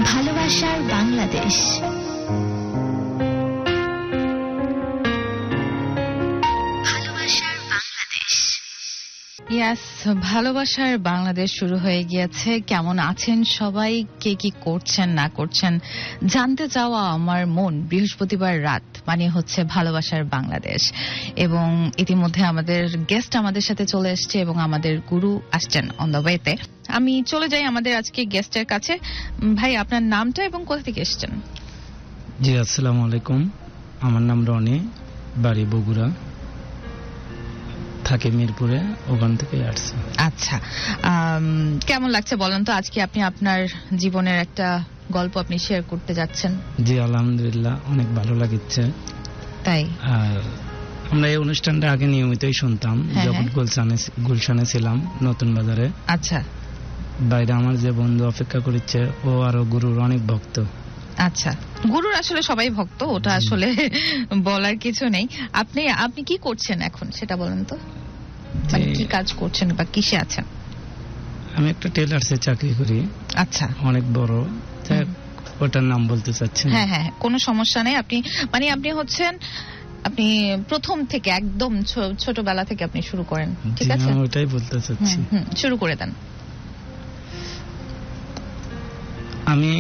ভালোবাসার বাংলাদেশ। ইয়াস, ভালোবাসার বাংলাদেশ শুরু হয়ে গিয়েছে। কেমন আছেন সবাই, কে কি করছেন না করছেন জানতে চাওয়া আমার মন। বৃহস্পতিবার রাত মানে হচ্ছে ভালোবাসার বাংলাদেশ, এবং ইতিমধ্যে আমাদের গেস্ট আমাদের সাথে চলে এসছে এবং আমাদের গুরু আসছেন অন দ্য ওয়েতে। আমি চলে যাই আমাদের আজকে গেস্টের কাছে। ভাই, আপনার নামটা এবং কোথা থেকে এসছেন? জি, আসসালামু আলাইকুম। আমার নাম রনি, বাড়ি বগুড়া, থাকে মিরপুরে, ওখান থেকে আসছি। আচ্ছা, কেমন লাগছে বলেন তো, আজকে আপনি আপনার জীবনের একটা গল্প আপনি শেয়ার করতে যাচ্ছেন? জি, আলহামদুলিল্লাহ, অনেক ভালো লাগছে। তাই? আর আমরা এই অনুষ্ঠানটা আগে নিয়মিতই শুনতাম যখন গুলশানে ছিলাম, নতুন বাজারে। আচ্ছা, বাইরে আমার যে বন্ধু অপেক্ষা করছে, ও আরো গুরুর অনেক ভক্ত। আচ্ছা, গুরুর আসলে সবাই ভক্ত, ওটা আসলে বলার কিছু নেই। আপনি কি করছেন এখন সেটা বলেন তো, মানে কি কাজ করছেন বা কিসে আছেন? আমি একটা টেলার্সে চাকরি করি। আচ্ছা, অনেক বড়, ওটার নাম বলতে চাচ্ছি না। হ্যাঁ হ্যাঁ, কোনো সমস্যা নেই। আপনি হচ্ছেন, আপনি প্রথম থেকে একদম ছোটবেলা থেকে আপনি শুরু করেন, ঠিক আছে? ওটাই বলতে চাচ্ছি। শুরু করে দেন। আমি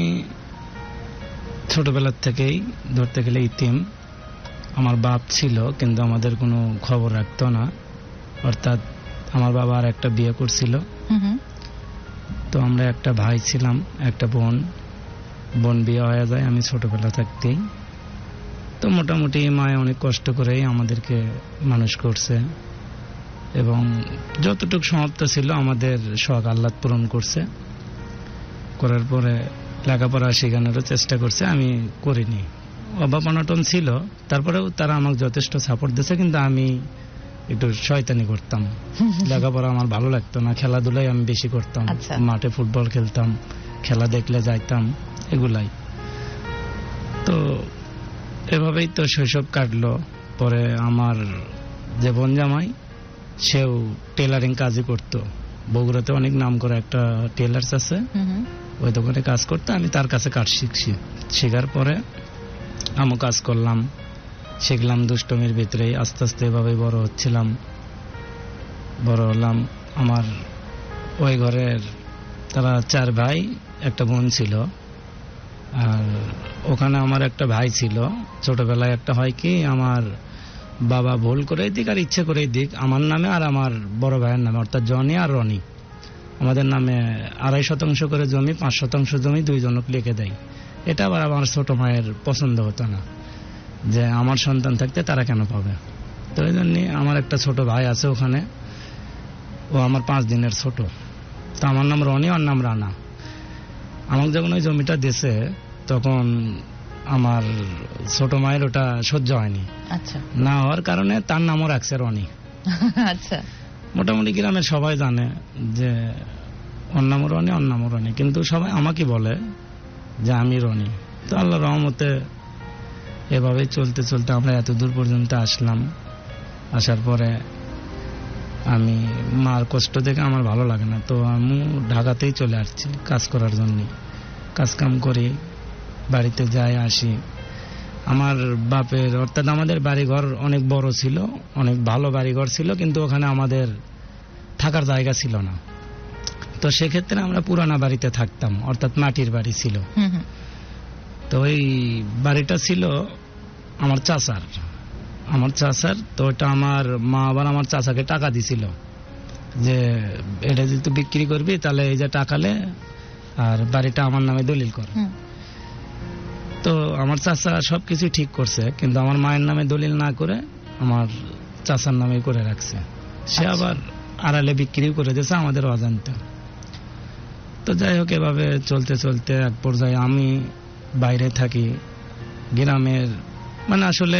ছোটবেলার থেকেই ধরতে গেলে ইতিম। আমার বাপ ছিল কিন্তু আমাদের কোনো খবর রাখতো না, অর্থাৎ আমার বাবা আর একটা বিয়ে করছিল। তো আমরা একটা ভাই ছিলাম, একটা বোন বিয়ে হয়ে যায় আমি ছোটবেলা থাকতেই। তো মোটামুটি মায়ে অনেক কষ্ট করেই আমাদেরকে মানুষ করছে, এবং যতটুকু সমাপ্ত ছিল আমাদের শখ আহ্লাদ পূরণ করছে। করার পরে লেখাপড়া শেখানোরও চেষ্টা করছে, আমি করিনি। অভাব অনটন ছিল, তারপরেও তারা আমাকে যথেষ্ট সাপোর্ট দিয়েছে, কিন্তু আমি একটু শয়তানি করতাম। লেখাপড়া আমার ভালো লাগতো না, খেলাধুলাই আমি বেশি করতাম। মাঠে ফুটবল খেলতাম, খেলা দেখলে যাইতাম, এগুলাই। তো এভাবেই তো শৈশব কাটলো। পরে আমার যে বোন জামাই, সেও টেলারিং কাজই করতো। বগুড়াতে অনেক নাম করা একটা টেলার্স আছে, ওই দোকানে কাজ করতে আমি তার কাছে কাজ শিখছি। শেখার পরে আমি কাজ করলাম, শিখলাম দুষ্টমির ভিতরেই। আস্তে আস্তে এভাবে বড় হলাম। আমার ওই ঘরের তারা 4 ভাই, একটা বোন ছিল। আর ওখানে আমার একটা ভাই ছিল। ছোটবেলায় একটা হয় কি, আমার বাবা ভুল করে দিক আর ইচ্ছে করে দিক আমার নামে আর আমার বড় ভাইয়ের নামে, অর্থাৎ জনি আর রনি, আমাদের নামে 2.5% করে জমি, 5% জমি দুইজনক লিখে দেয়। এটা আবার আমার ছোট মায়ের পছন্দ হতো না, যে আমার সন্তান থাকতে তারা কেন পাবে। তো এই জন্য আমার একটা ছোট ভাই আছে ওখানে, ও আমার 5 দিনের ছোট। তো আমার নাম রনি, ওর নাম রানা। আমাকে যখন ওই জমিটা দিয়েছে, তখন আমার ছোট মায়ের ওটা সহ্য হয়নি। আচ্ছা, না হওয়ার কারণে তার নামও রাখছে রনি। আচ্ছা, মোটামুটি গ্রামের সবাই জানে যে ওর নাম রনি, কিন্তু সবাই আমাকে বলে যে আমি রনি। তো আল্লাহর রহমতে এভাবে চলতে চলতে আমরা এত দূর পর্যন্ত আসলাম। আসার পরে আমি মার কষ্ট দেখে আমার ভালো লাগে না, তো আমি ঢাকাতেই চলে আসছি কাজ করার জন্য। কাজকাম করি, বাড়িতে যাই আসি। আমার বাপের, অর্থাৎ আমাদের বাড়িঘর অনেক বড় ছিল, অনেক ভালো বাড়িঘর ছিল, কিন্তু ওখানে আমাদের থাকার জায়গা ছিল না। তো সেক্ষেত্রে আমরা পুরানা বাড়িতে থাকতাম, অর্থাৎ মাটির বাড়ি ছিল। তো ওই বাড়িটা ছিল আমার চাচার। তো ওটা আমার মা আবার আমার চাচাকে টাকা দিছিল, যে এটা যদি তুই বিক্রি করবি তাহলে এই যে টাকালে আর বাড়িটা আমার নামে দলিল কর। তো আমার চাচা সবকিছু ঠিক করছে, কিন্তু আমার মায়ের নামে দলিল না করে আমার চাচার নামে করে রাখছে। সে আবার আড়ালে বিক্রিও করে দিয়েছে আমাদের অজান্তে। তো যাই হোক, এভাবে চলতে চলতে এক পর্যায়ে আমি বাইরে থাকি, গ্রামের মানে আসলে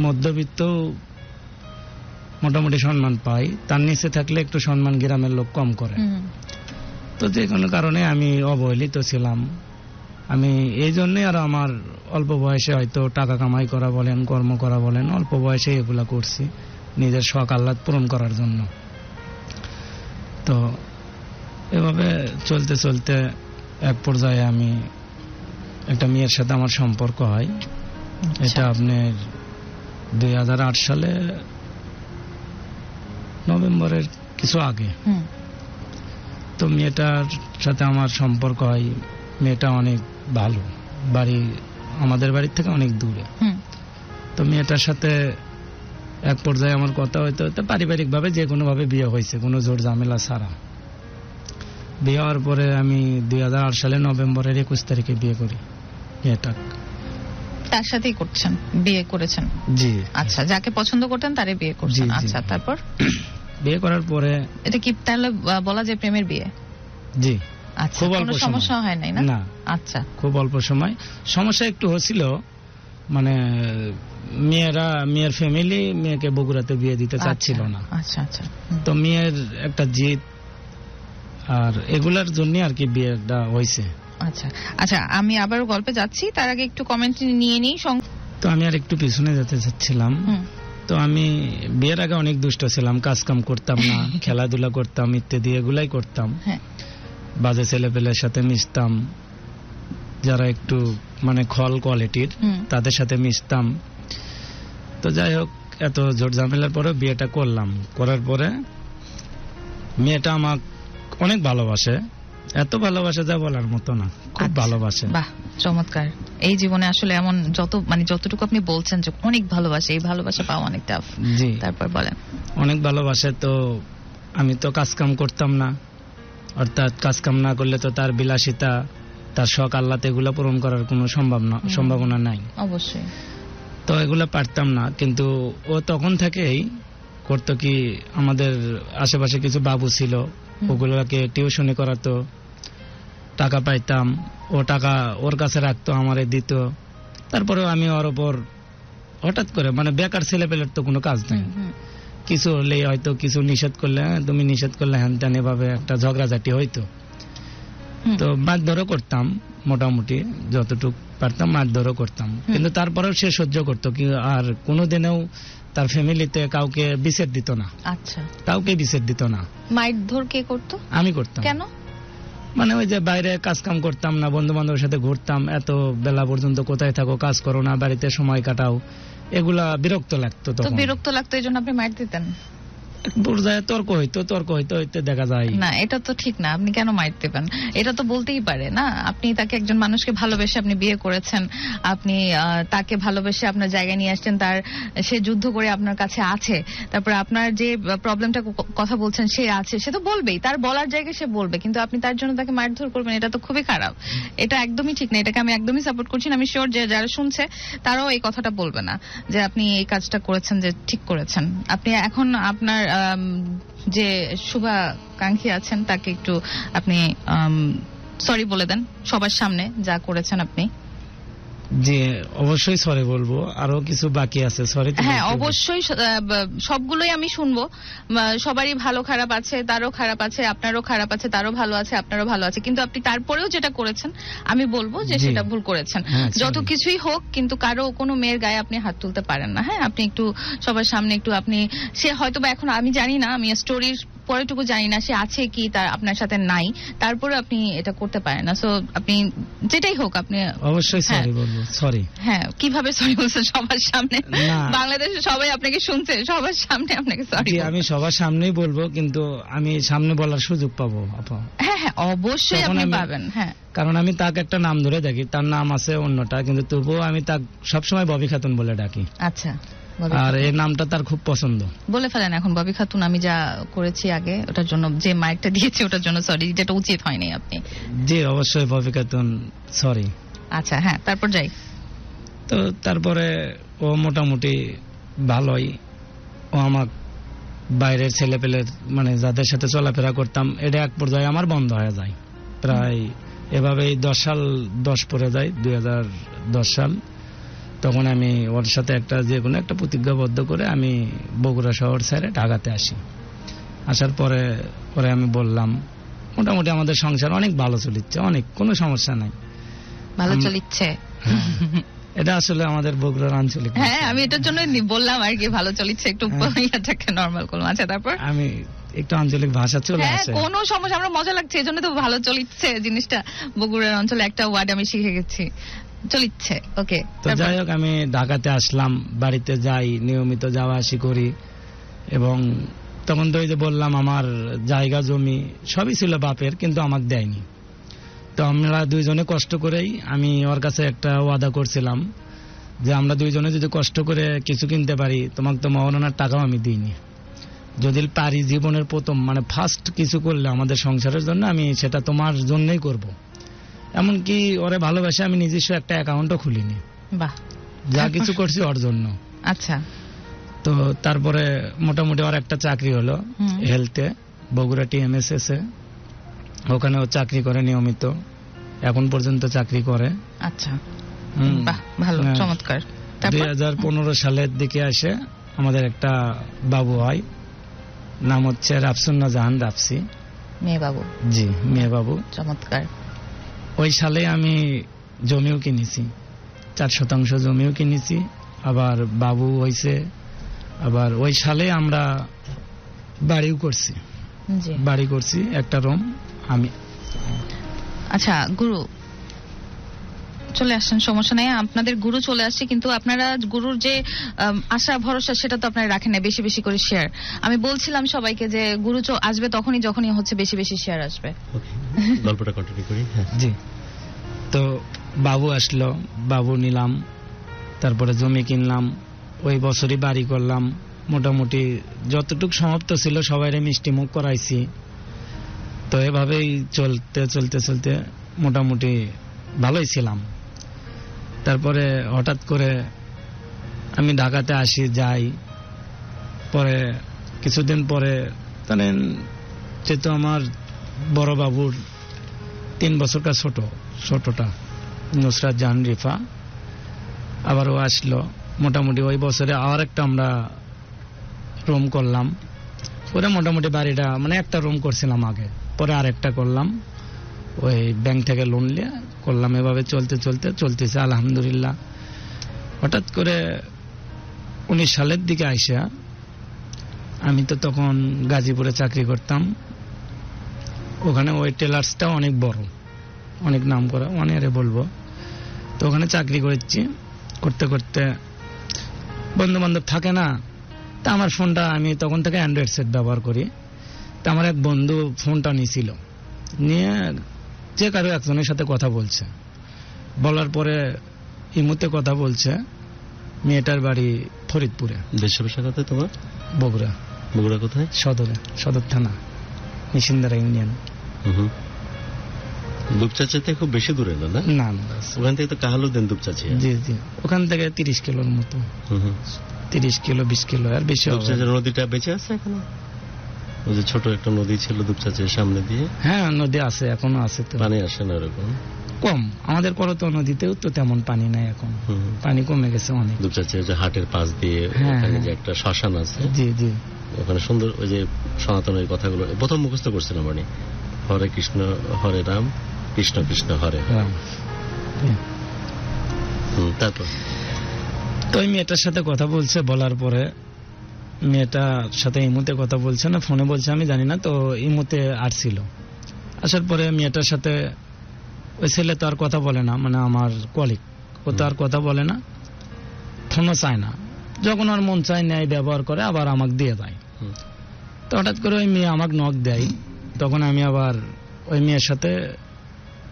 মধ্যবিত্ত মোটামুটি সম্মান পাই, তার নিচে থাকলে একটু সম্মান গ্রামের লোক কম করে। তো যে কোনো কারণে আমি অবহেলিত ছিলাম। আমি এই জন্যে আর আমার অল্প বয়সে হয়তো টাকা কামাই করা বলেন, কর্ম করা বলেন, অল্প বয়সে এগুলা করছি নিজের শখ আহ্লাদ পূরণ করার জন্য। তো এভাবে চলতে চলতে এক পর্যায়ে আমি একটা মেয়ের সাথে আমার সম্পর্ক হয়। এটা আপনার 2008 সালে নভেম্বরের কিছু আগে। তো মেয়েটার সাথে আমার সম্পর্ক হয়। মেয়েটা অনেক ভালো, বাড়ি আমাদের বাড়ির থেকে অনেক দূরে। তো মেয়েটার সাথে এক পর্যায়ে আমার কথা হইতে হইতে পারিবারিক ভাবে যে কোনো ভাবে বিয়ে হয়েছে, কোনো জোর ঝামেলা ছাড়া। বিয়ে হওয়ার পরে আমি 2008 সালে নভেম্বরের 21 তারিখে বিয়ে করি মেয়েটা। তার সাথেই করছেন, বিয়ে করেছেন? জি। আচ্ছা, যাকে পছন্দ করতেন তারে বিয়ে করছেন। আচ্ছা, তারপর বিয়ে করার পরে এটা কি তাহলে বলা যায় প্রেমের বিয়ে? জি। আচ্ছা, কোনো সমস্যা হয় নাই? না। আচ্ছা, খুব অল্প সময় সমস্যা একটু হয়েছিল, মানে মেয়ের ফ্যামিলি মেয়েকে বগুড়াতে বিয়ে দিতে চাচ্ছিল না। আচ্ছা আচ্ছা। তো মেয়ের একটা জিদ আর এগুলার জন্য আর কি বিয়েটা হয়েছে। আচ্ছা আচ্ছা, আমি আবার গল্পে যাচ্ছি, তার আগে একটু কমেন্ট নিয়ে নিই। তো আমি আর একটু পিছনে যেতে চাচ্ছিলাম। তো আমি বিয়ের আগে অনেক দুষ্ট ছিলাম, কাজ কাম করতাম না, খেলাধুলা করতাম ইত্যাদি, এগুলাই করতাম। বাজে ছেলেপেলের সাথে মিশতাম, যারা একটু মানে খল কোয়ালিটির তাদের সাথে মিশতাম। তো যাই হোক, এত জোর ঝামেলার পরে বিয়েটা করলাম। করার পরে মেয়েটা আমাকে অনেক ভালোবাসে, এত ভালোবাসে যা বলার মতো না, খুব ভালোবাসে। বাহ, চমৎকার। এই জীবনে আসলে এমন যতটুকু আপনি বলছেন যে অনেক ভালোবাসে, এই ভালোবাসা পাওয়া অনেক টাফ। জি। তারপর বলেন। অনেক ভালোবাসে। তো আমি তো কাজ কাম করতাম না, অর্থাৎ কাজ কাম না করলে তো তার বিলাসিতা, তার শখ আহ্লাদ এগুলো পূরণ করার কোনো সম্ভাবনা নাই। অবশ্যই। তো এগুলো পারতাম না, কিন্তু ও তখন থেকেই করতো কি, আমাদের আশেপাশে কিছু বাবু ছিল, ওগুলোকে টিউশনি করাতো, টাকা পাইতাম, ও টাকা ওর কাছে রাখতো, আমারে দিত। তারপরেও আমি ওর ওপর হঠাৎ করে, মানে বেকার ছেলে পেলের তো কোনো কাজ নেই, কিছু হলেই হয়তো কিছু নিষেধ করলে, তুমি নিষেধ করলে হ্যান ত্যান, এভাবে একটা ঝগড়াঝাটি হইতো। তো মারধরও করতাম, মোটামুটি যতটুকু পারতাম মারধরও করতাম, কিন্তু তারপরেও সে সহ্য করতো কি, আর কোনোদিনেও তার ফ্যামিলিতে কাউকে বিচ্ছেদ দিত না। আচ্ছা, কাউকে বিচ্ছেদ দিত না। মারধর কে করতো? আমি করতাম। কেন? মানে ওই যে বাইরে কাজ কাম করতাম না, বন্ধু বান্ধবের সাথে ঘুরতাম, এত বেলা পর্যন্ত কোথায় থাকো, কাজ করো না, বাড়িতে সময় কাটাও, এগুলা বিরক্ত লাগতো। তো বিরক্ত লাগতো, এই জন্য আপনি মার দিতেন? পর্যায়ে তর্ক হইতো দেখা যায় না, এটা তো ঠিক না। আপনি কেন মার দেবেন? এটা তো বলতেই পারে না। আপনি তাকে, একজন মানুষকে ভালোবেসে আপনি বিয়ে করেছেন, আপনি তাকে ভালোবেসে আপনার জায়গায় নিয়ে আসছেন, সে যুদ্ধ করে আপনার কাছে আছে, তারপরে আপনার যে প্রবলেমটা কথা বলছেন সে আছে, সে তো বলবেই, তার বলার জায়গায় সে বলবে, কিন্তু আপনি তার জন্য তাকে মারধর করবেন, এটা তো খুবই খারাপ। এটা একদমই ঠিক না, এটাকে আমি একদমই সাপোর্ট করছি না। আমি শিওর যে যারা শুনছে তারাও এই কথাটা বলবে না যে আপনি এই কাজটা করেছেন, যে ঠিক করেছেন। আপনি এখন আপনার যে শুভাকাঙ্ক্ষী আছেন তাকে একটু আপনি সরি বলে দেন সবার সামনে যা করেছেন আপনি। জি, অবশ্যই সরি বলবো, আরো কিছু বাকি আছে। সরি। হ্যাঁ, অবশ্যই, সবগুলোই আমি শুনবো। সবারই ভালো খারাপ আছে, তারও খারাপ আছে, আপনারও খারাপ আছে, তারও ভালো আছে, আপনারও ভালো আছে, কিন্তু আপনি তারপরেও যেটা করেছেন আমি বলবো যে সেটা ভুল করেছেন। যত কিছুই হোক, কিন্তু কারো কোনো মেয়ের গায়ে আপনি হাত তুলতে পারেন না। হ্যাঁ, আপনি একটু সবার সামনে একটু, আপনি, সে হয়তো বা এখন, আমি জানি না, আমি স্টোরির পরেটুকু জানি না সে আছে কি তার আপনার সাথে নাই, তারপরে আপনি এটা করতে পারেন না। সো আপনি যেটাই হোক আপনি অবশ্যই সরি বলবো। সরি। হ্যাঁ, কিভাবে সরি বলছেন? সবার সামনে, বাংলাদেশে সবাই আপনাকে শুনছে, সবার সামনে আপনাকে সরি? আমি সবার সামনেই বলবো, কিন্তু আমি সামনে বলার সুযোগ পাবো আপা? হ্যাঁ হ্যাঁ, অবশ্যই আপনি পাবেন। হ্যাঁ, কারণ আমি তাকে একটা নাম ধরে ডাকি, তার নাম আছে অন্যটা, কিন্তু তবুও আমি তাকে সবসময় ববি খাতুন বলে ডাকি। আচ্ছা, আর এই নামটা তার খুব পছন্দ। বলে ফেলেন এখন ববি খাতুন। আমি যা করেছি আগে ওটার জন্য, যে মাইকটা দিয়েছি ওটার জন্য সরি, যেটা উচিত হয়নি আপনি। জি, অবশ্যই ববি খাতুন, সরি। আচ্ছা, হ্যাঁ, তারপর যাই। তো তারপরে ও মোটামুটি ভালোই, ও আমার বাইরের ছেলেপেলের, মানে যাদের সাথে চলাফেরা করতাম, এটা এক পর্যায়ে আমার বন্ধ হয়ে যায়। প্রায় এভাবেই 10 সাল 10 পরে যায়, 2010 সাল। তখন আমি ওর সাথে যে কোনো একটা প্রতিজ্ঞাবদ্ধ করে আমি বগুড়া শহর ছেড়ে ঢাকাতে আসি। আসার পরে আমি বললাম, মোটামুটি আমাদের সংসার অনেক ভালো চলিচ্ছে, অনেক, কোনো সমস্যা নাই, ভালো চলিচ্ছে। এটা আসলে আমাদের বগুড়ার আঞ্চলিক। হ্যাঁ, আমি এটার জন্য বললাম আর কি, ভালো চলিচ্ছে, একটু ইয়াটাকে নরমাল করলাম। আচ্ছা, তারপর আমি একটু আঞ্চলিক ভাষা চলে হ্যাঁ আসে। কোনো সমস্যা, আমরা মজা লাগছে, এই জন্য তো ভালো চলিচ্ছে জিনিসটা। বগুড়ার অঞ্চলে একটা ওয়ার্ড আমি শিখে গেছি, চলিচ্ছে। ওকে, তো যাই হোক, আমি ঢাকাতে আসলাম, বাড়িতে যাই, নিয়মিত যাওয়া আসি করি। এবং তখন তো ওই যে বললাম আমার জায়গা জমি সবই ছিল বাপের, কিন্তু আমাকে দেয়নি। তো আমরা দুইজনে কষ্ট করেই, আমি ওর কাছে একটা ওয়াদা করছিলাম যে আমরা দুইজনে যদি কষ্ট করে কিছু কিনতে পারি, তোমাকে তো মহারণার টাকাও আমি দিইনি, যদি পারি জীবনের প্রথম মানে ফার্স্ট কিছু করলে আমাদের সংসারের জন্য, আমি সেটা তোমার জন্যই করব। এমনকি ওরে ভালোবাসে আমি নিজস্ব একটা অ্যাকাউন্টও খুলিনি, বাহ, যা কিছু করছি ওর জন্য। আচ্ছা। তো তারপরে মোটামুটি ওর একটা চাকরি হলো হেলথে, বগুড়া TMSS এ, ওখানে ও চাকরি করে নিয়মিত, এখন পর্যন্ত চাকরি করে। আচ্ছা, বাহ, ভালো, চমৎকার। 2015 সালের দিকে আসে আমাদের একটা বাবু হয়, নাম হচ্ছে রাফসুন্না জাহান রাফসি, মেয়ে বাবু। জি, মেয়ে বাবু। চমৎকার। ওই সালে আমি জমিও কিনেছি, 4% জমিও কিনেছি, আবার বাবু হয়েছে। আবার ওই সালে আমরা বাড়িও করছি, বাড়ি করছি একটা রুম আমি। আচ্ছা গুরু চলে আসছেন, সমস্যা নাই, আপনাদের গুরু চলে আসছে, কিন্তু আপনারা গুরুর যে আশা ভরসা সেটা তো আপনারা রাখেন না, বেশি বেশি করে শেয়ার। আমি বলছিলাম সবাইকে যে গুরু আসবে তখনই যখনই হচ্ছে বেশি বেশি শেয়ার আসবে। গল্পটা কন্টিনিউ করি। জি, তো বাবু আসলো, বাবু নিলাম, তারপরে জমি কিনলাম, ওই বছরই বাড়ি করলাম। মোটামুটি যতটুক সমাপ্ত ছিল সবাইরে মিষ্টি মুখ করাইছি। তো এভাবেই চলতে চলতে চলতে মোটামুটি ভালোই ছিলাম। তারপরে হঠাৎ করে আমি ঢাকাতে আসি, যাই, পরে কিছুদিন পরে জানেন যেহেতু আমার বড় বাবুর 3 বছরটা ছোটটা নুসরাত জাহান রিফা, আবার ও আসলো। মোটামুটি ওই বছরে আর একটা আমরা রুম করলাম, পরে মোটামুটি বাড়িটা মানে একটা রুম করছিলাম আগে, পরে আরেকটা করলাম, ওই ব্যাংক থেকে লোন নিয়ে করলাম। এভাবে চলতে চলতে চলতেছে আলহামদুলিল্লাহ। হঠাৎ করে 19 সালের দিকে আইসা, আমি তো তখন গাজীপুরে চাকরি করতাম, ওখানে ওই টেলার্সটা অনেক বড়, অনেক নাম করা, অনেক বলবো। তো ওখানে চাকরি করেছি, করতে করতে বন্ধু বান্ধব থাকে না, তা আমার ফোনটা, আমি তখন থেকে অ্যান্ড্রয়েড সেট ব্যবহার করি, তা আমার এক বন্ধু ফোনটা নিয়েছিল, নিয়ে যে কারো একজনের সাথে কথা বলছে, বলার পরে ইমুতে কথা বলছে, মেয়েটার বাড়ি ফরিদপুরে। দেশের ভাষা কোথায় তোমার? বগুড়া। বগুড়া কোথায়? সদর থানা, নিশিন্দারা ইউনিয়ন। দুপচাচিতে খুব বেশি দূরে না? না, ওখান থেকে তো কাহালুদ্দিন দুপচাচি। জি জি, ওখান থেকে 30 কিলোর মতো, 30 কিলো 20 কিলো আর বেশি। দুপচাচির নদীটা বেঁচে আছে এখনো? ওই যে ছোট একটা নদী ছিল দুপচাচির সামনে দিয়ে। হ্যাঁ, নদী আছে, এখনো আছে। তো পানি আসে না ওরকম? কম, আমাদের করতো নদীতেও তো তেমন পানি নাই এখন, পানি কমে গেছে অনেক। দুপচাচির যে হাটের পাশ দিয়ে ওখানে যে একটা শ্মশান আছে, জি জি, ওখানে সুন্দর ওই যে সনাতনের কথাগুলো প্রথম মুখস্থ করছিলাম মানে, হরে কৃষ্ণ হরে রাম, কৃষ্ণ কৃষ্ণ হরে রাম। তারপর তো ওই মেয়েটার সাথে কথা বলছে, বলার পরে মেয়েটার সাথে ইমুতে কথা বলছে না, ফোনে বলছে আমি জানি না। তো ইমুতে আসছিল, আসার পরে মেয়েটার সাথে, ওই ছেলে তো আর কথা বলে না, মানে আমার কলিগ, ও তো আর কথা বলে না, ফোনও চায় না, যখন ওর মন চায় নেয় ব্যবহার করে, আবার আমাকে দিয়ে দেয়। তো হঠাৎ করে ওই মেয়ে আমাকে নক দেয়, তখন আমি আবার ওই মেয়ের সাথে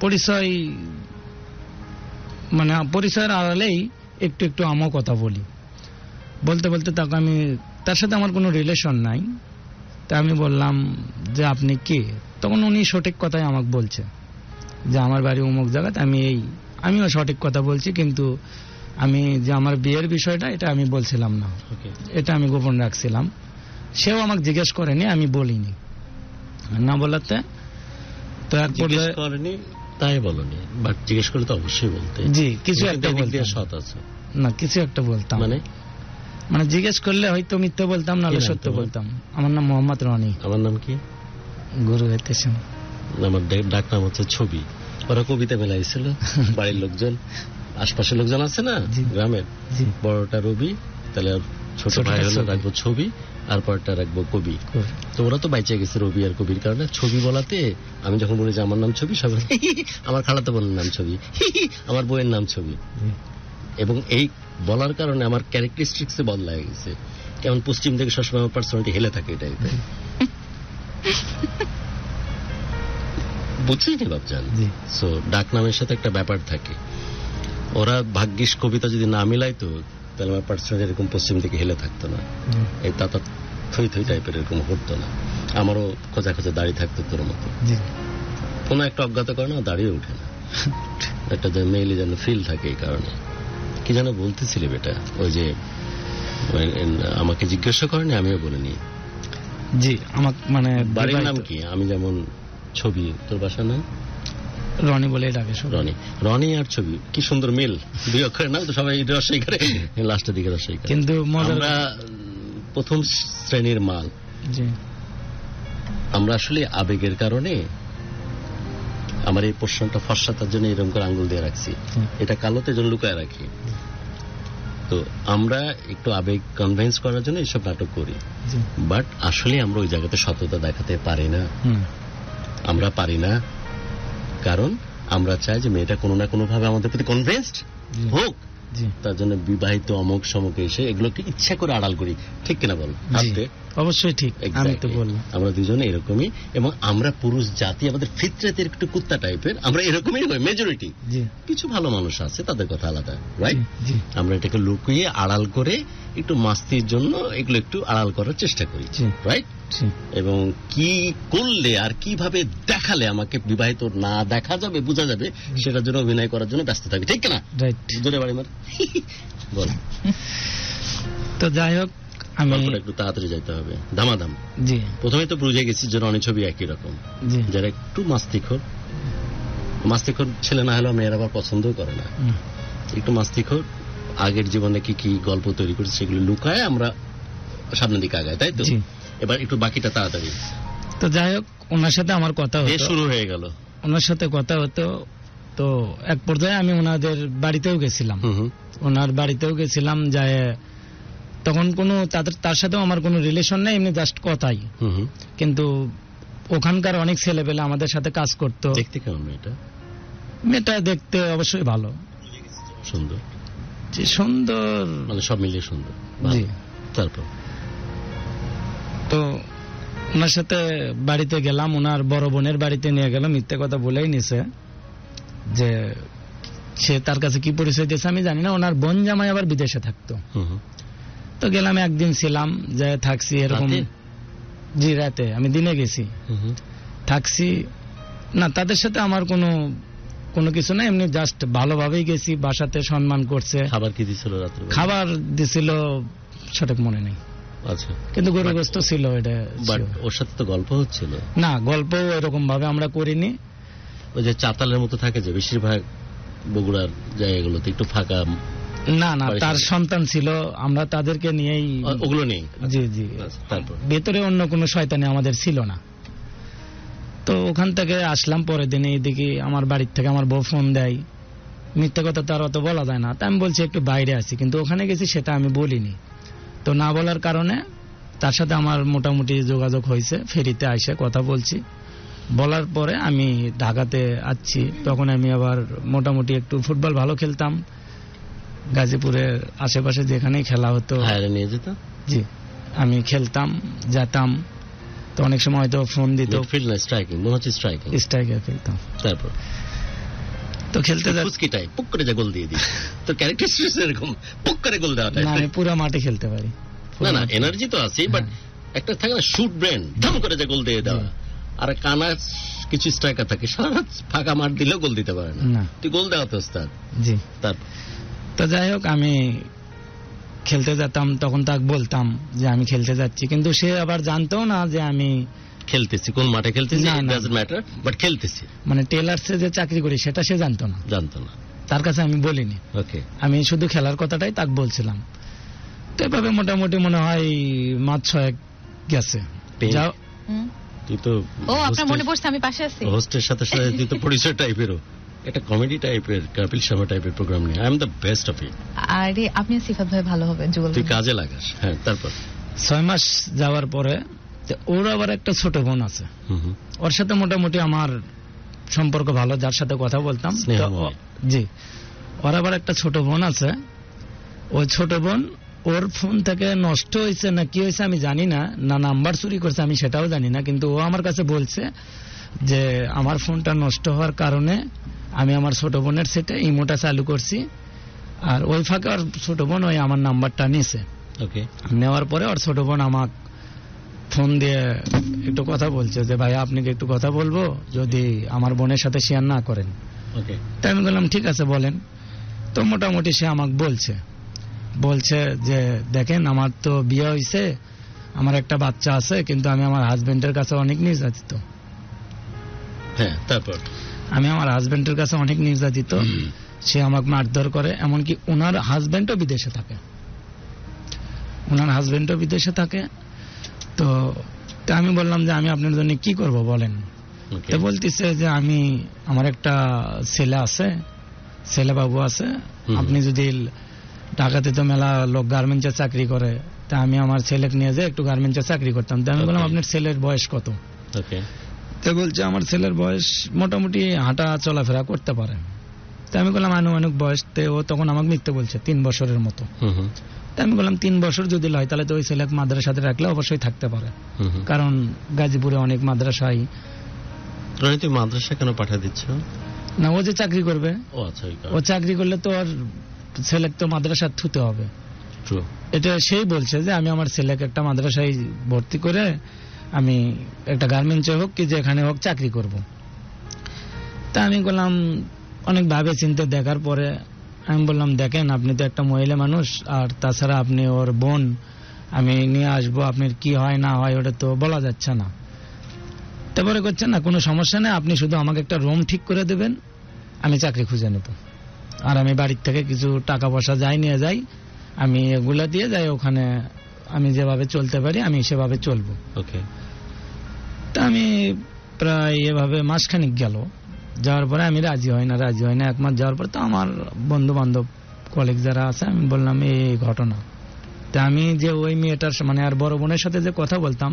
পরিচয়, মানে পরিচয়ের আড়ালেই একটু একটু আমিও কথা বলি, বলতে বলতে তাকে আমি, তার সাথে আমার কোনো রিলেশন নাই, তা আমি বললাম যে আপনি কে? তখন উনি সঠিক কথাই আমাকে বলছে যে আমার বাড়ি অমুক জায়গাতে, আমিও সঠিক কথা বলছি, কিন্তু আমি যে আমার বিয়ের বিষয়টা এটা আমি বলছিলাম না, এটা আমি গোপন রাখছিলাম। সেও আমাকে জিজ্ঞেস করেনি, আমি বলিনি, না বলাতে তো এক পর্যায়ে করেনি, তাই বলনি, বাট জিজ্ঞেস করলে তো অবশ্যই বলতে। জি, কিছু একটা বলতে সৎ আছে না, কিছু একটা বলতাম, মানে জিজ্ঞেস করলে হয়তো মিথ্যে বলতাম, নাহলে সত্য বলতাম। আমার নাম মোহাম্মদ রনি। আমার নাম কি? গুরু হইতেছেন। আমার ডাক নাম হচ্ছে ছবি। ওরা কবিতা মেলাইছিল, বাড়ির লোকজন, আশপাশের লোকজন আছে না গ্রামের, বড়টা রবি, তাহলে ছোট ভাই হলো রাখবো ছবি, আর পরটা রাখবো কবি। তো ওরা তো বাইচে গেছে রবি আর কবির কারণে। ছবি বলাতে আমি যখন বলি যে আমার নাম ছবি, সবাই আমার খালাতো বোনের নাম ছবি, আমার বইয়ের নাম ছবি। এবং এই বলার কারণে আমার ক্যারেক্টারিস্টিক্স বদলা গেছে, কেমন পশ্চিম থেকে সবসময় আমার পার্সোনালিটি হেলে থাকে এই টাইপের। বুঝছেন বাবজান? সো ডাক নামের সাথে একটা ব্যাপার থাকে। ওরা ভাগ্যিস কবিতা যদি না মিলাইতো তাহলে আমার পার্সোনালিটি এরকম পশ্চিম থেকে হেলে থাকতো না, এই তাতা থই থই টাইপের এরকম হতো না। আমারও খোঁজা খোঁজা দাড়ি থাকতো তোর মতো। কোনো একটা অজ্ঞাত কারণে দাঁড়িয়ে ওঠে না, একটা যে মেইলি যেন ফিল থাকে। এই কারণে কি যেন বলতেছিলি বেটা, ওই যে আমাকে জিজ্ঞাসা করেনি, আমিও বলিনি। জি, আমার মানে বাড়ির নাম কি? আমি যেমন ছবি, তোর বাসার নাম রনি বলে ডাকে। রনি, রনি আর ছবি কি সুন্দর মিল, দুই অক্ষরের নাম তো সবাই রসাই করে, লাস্টের দিকে রসাই করে। কিন্তু আমরা প্রথম শ্রেণীর মাল। আমরা আসলে আবেগের কারণে আমার এই প্রশ্নটা ফর্সাতার জন্য এরকম করে আঙ্গুল দিয়ে রাখছি, এটা কালোতে জন্য লুকায় রাখি। তো আমরা একটু আবেগ কনভিন্স করার জন্য এইসব নাটক করি, বাট আসলে আমরা ওই জায়গাতে সততা দেখাতে পারি না। আমরা পারি না কারণ আমরা চাই যে মেয়েটা কোনো না কোনো ভাবে আমাদের প্রতি কনভিন্সড হোক। তার জন্য বিবাহিত অমুক সমুক এসে এগুলোকে ইচ্ছা করে আড়াল করি, ঠিক কিনা বল? অবশ্যই ঠিক, আমি তো বললাম আমরা দুজনে এরকমই। এবং আমরা পুরুষ জাতি, আমাদের ফিতরাতের একটু কুত্তা টাইপের, আমরা এরকমই নই মেজরিটি। কিছু ভালো মানুষ আছে, তাদের কথা আলাদা, রাইট? আমরা এটাকে লুকিয়ে আড়াল করে একটু মাস্তির জন্য এগুলো একটু আড়াল করার চেষ্টা করি, রাইট? এবং কি করলে আর কিভাবে দেখালে আমাকে বিবাহিত না দেখা যাবে, বোঝা যাবে, সেটার জন্য অভিনয় করার জন্য ব্যস্ত থাকি, ঠিক কিনা? জোরে বাড়ি মার বল। তো যাই হোক, আমি একটু তাড়াতাড়ি যাইতে হবে, দামাদাম। জি, প্রথমে তো বুঝে গেছি যে রনি ছবি একই রকম, যারা একটু মাস্তিখোর ছেলে না হলেও মেয়েরা আবার পছন্দও করে না। একটু মাস্তিখোর, আগের জীবনে কি কি গল্প তৈরি করেছে সেগুলো লুকায় আমরা সামনের দিকে আগাই, তাই তো? এবার একটু বাকিটা তাড়াতাড়ি। তো যাই হোক, ওনার সাথে আমার কথা শুরু হয়ে গেল, ওনার সাথে কথা হতো। তো এক পর্যায়ে আমি ওনাদের বাড়িতেও গেছিলাম, ওনার বাড়িতেও গেছিলাম, যায় তখন কোনো তার সাথেও আমার কোনো রিলেশন নেই, এমনি জাস্ট কথাই। কিন্তু ওখানকার অনেক ছেলেপেলে আমাদের সাথে কাজ করতো। দেখতে কেমন মেয়েটা? মেয়েটা দেখতে অবশ্যই ভালো, সুন্দর, সুন্দর, মানে সব মিলিয়ে সুন্দর। তারপর তো ওনার সাথে বাড়িতে গেলাম, ওনার বড় বোনের বাড়িতে নিয়ে গেলাম। মিথ্যে কথা বলেই নিছে যে সে তার কাছে কি পরিচয় দিয়েছে আমি জানি না। ওনার বোন জামাই আবার বিদেশে থাকতো। তো গেলাম, একদিন ছিলাম, যে থাকছি এরকম। জি, রাতে, আমি দিনে গেছি, থাকছি না। তাদের সাথে আমার কোনো কিছু না, এমনি জাস্ট ভালোভাবেই গেছি। বাসাতে সম্মান করছে। খাবার কি দিছিল রাতে? খাবার দিছিল সঠিক মনে নেই, কিন্তু গরুগ্রস্ত ছিল এটা। ওর সাথে তো গল্প হচ্ছিল না, গল্প এরকম ভাবে আমরা করিনি। ওই যে চাতালের মতো থাকে যে বেশিরভাগ বগুড়ার জায়গাগুলোতে একটু ফাঁকা। না না, তার সন্তান ছিল, আমরা তাদেরকে নিয়েই ওগুলো নেই। জি জি, ভেতরে অন্য কোনো শয়তানি আমাদের ছিল না। তো ওখান থেকে আসলাম পরের দিনে, এইদিকে আমার বাড়ির থেকে আমার বউ ফোন দেয়। মিথ্যা কথা তার অত বলা যায় না, তা আমি বলছি একটু বাইরে আছি, কিন্তু ওখানে গেছি সেটা আমি বলিনি। তো না বলার কারণে তার সাথে আমার মোটামুটি যোগাযোগ হয়েছে, ফেরিতে এসে কথা বলছি। বলার পরে আমি ঢাকাতে আসছি, তখন আমি আবার মোটামুটি একটু ফুটবল ভালো খেলতাম। গাজীপুরের আশেপাশে যেখানেই খেলা হতো নিয়ে যেত। জি, আমি খেলতাম, যেতাম। তো অনেক সময় হয়তো ফোন দিত, স্ট্রাইকার খেলতাম। তারপর তো খেলতে যাই, পুক করে যা গোল দিয়ে দিই। তো ক্যারেক্টারিস্টিক্স এরকম পুক করে গোল দেওয়াটা না, আমি পুরো মাঠে খেলতে পারি। না না, এনার্জি তো আছে, বাট একটা থাকে না শুট ব্রেন, ধাম করে যা গোল দিয়ে দেওয়া। আর কানা কিছু স্ট্রাইকার থাকে সারা ফাঁকা মাঠ দিলেও গোল দিতে পারে না, তুই গোল দেওয়া তো ওস্তাদ। জি, তারপর তো যাই হোক, আমি খেলতে যেতাম, তখন তাকে বলতাম যে আমি খেলতে যাচ্ছি, কিন্তু সে আবার জানতো না যে আমি খেলতেছি, কোন মাঠে খেলতেছি, ডাজন্ট ম্যাটার, বাট খেলতেছি। মানে টেলার্সে যে চাকরি করি সেটা সে জানতো না। তার কাছে আমি বলিনি, আমি শুধু খেলার কথাটাই তাকে বলছিলাম। তো এভাবে মোটামুটি মনে হয় মাস 6 গেছে। যাও, তুই তো আপনার মনে পড়ছে আমি পাশে আছি। হোস্টের সাথে সাথে তুই তো পরিচয় টাইপেরও, একটা কমেডি টাইপের, কপিল শর্মা টাইপের প্রোগ্রাম নিয়ে। I am the best of it. আরে আপনি সিফাত ভাই ভালো হবে, তুই কাজে লাগাস। হ্যাঁ, তারপর 6 মাস যাওয়ার পরে ওর আবার একটা ছোট বোন আছে, ওর সাথে মোটামুটি আমার সম্পর্ক ভালো, যার সাথে কথা বলতাম। জি, ওর আবার একটা ছোট বোন আছে। ওই ছোট বোন ওর ফোন থেকে নষ্ট হয়েছে না কি হয়েছে আমি জানি না, না নাম্বার চুরি করছে আমি সেটাও জানি না, কিন্তু ও আমার কাছে বলছে যে আমার ফোনটা নষ্ট হওয়ার কারণে আমি আমার ছোট বোনের সেটে ইমোটা চালু করছি, আর ওই ফাঁকে ওর ছোট বোন ওই আমার নাম্বারটা নিছে। নেওয়ার পরে ওর ছোট বোন আমার ফোন দিয়ে একটু কথা বলছে যে ভাই আপনি কি একটু কথা বলবো, যদি আমার বোনের সাথে শেয়ার না করেন। তাই আমি বললাম ঠিক আছে বলেন। তো মোটামুটি সে আমাকে বলছে যে দেখেন আমার তো বিয়ে হয়েছে, আমার একটা বাচ্চা আছে, কিন্তু আমি আমার হাজবেন্ডের কাছে অনেক নির্যাতিত। হ্যাঁ, তারপর আমি আমার হাজবেন্ডের কাছে অনেক নির্যাতিত, সে আমাকে মারধর করে, এমনকি ওনার হাজবেন্ডও বিদেশে থাকে। তো আমি বললাম যে আমি আপনার জন্য কি করব বলেন। তো বলতেছে যে আমি আমার একটা ছেলে বাবু আছে, আপনি যদি ঢাকাতে তো মেলা লোক গার্মেন্টসে চাকরি করে, তা আমি আমার ছেলেকে নিয়ে যাই একটু গার্মেন্টসে চাকরি করতাম। তো আমি বললাম আপনার ছেলের বয়স কত? তো বলছে আমার ছেলের বয়স মোটামুটি হাঁটা চলাফেরা করতে পারে। তো আমি বললাম আনুমানিক বয়স, ও তখন আমাকে মিথ্যে বলছে 3 বছরের মতো। তো আমি বললাম 3 বছর যদি হয় তাহলে তো ওই ছেলেকে মাদ্রাসাতে রাখলে অবশ্যই থাকতে পারে, কারণ গাজীপুরে অনেক মাদ্রাসায়। তুমি মাদ্রাসা কেন পাঠিয়ে দিচ্ছ? না, ও যে চাকরি করবে, ও চাকরি করলে তো আর ছেলেকে তো মাদ্রাসা থুতে হবে। এটা সেই বলছে যে আমি আমার ছেলেকে একটা মাদ্রাসায় ভর্তি করে আমি একটা গার্মেন্টসে হোক কি যেখানে হোক চাকরি করব। তা আমি বললাম অনেক ভাবে চিন্তে দেখার পরে আমি বললাম দেখেন আপনি তো একটা মহিলা মানুষ, আর তাছাড়া আপনি ওর বোন, আমি নিয়ে আসবো, আপনার কি হয় না হয় ওটা তো বলা যাচ্ছে না। তারপরে করছেন না কোনো সমস্যা নেই, আপনি শুধু আমাকে একটা রুম ঠিক করে দেবেন, আমি চাকরি খুঁজে নেব, আর আমি বাড়ির থেকে কিছু টাকা পয়সা নিয়ে যাই, আমি এগুলা দিয়ে যাই, ওখানে আমি যেভাবে চলতে পারি আমি সেভাবে চলবো। তা আমি প্রায় এভাবে মাসখানিক গেল, যাওয়ার পরে আমি রাজি হয় না 1 মাস যাওয়ার পর তো আমার বন্ধু বান্ধব কলিগ যারা আছে আমি বললাম এই ঘটনা। তা আমি যে ওই মেয়েটার মানে আর বড় বোনের সাথে যে কথা বলতাম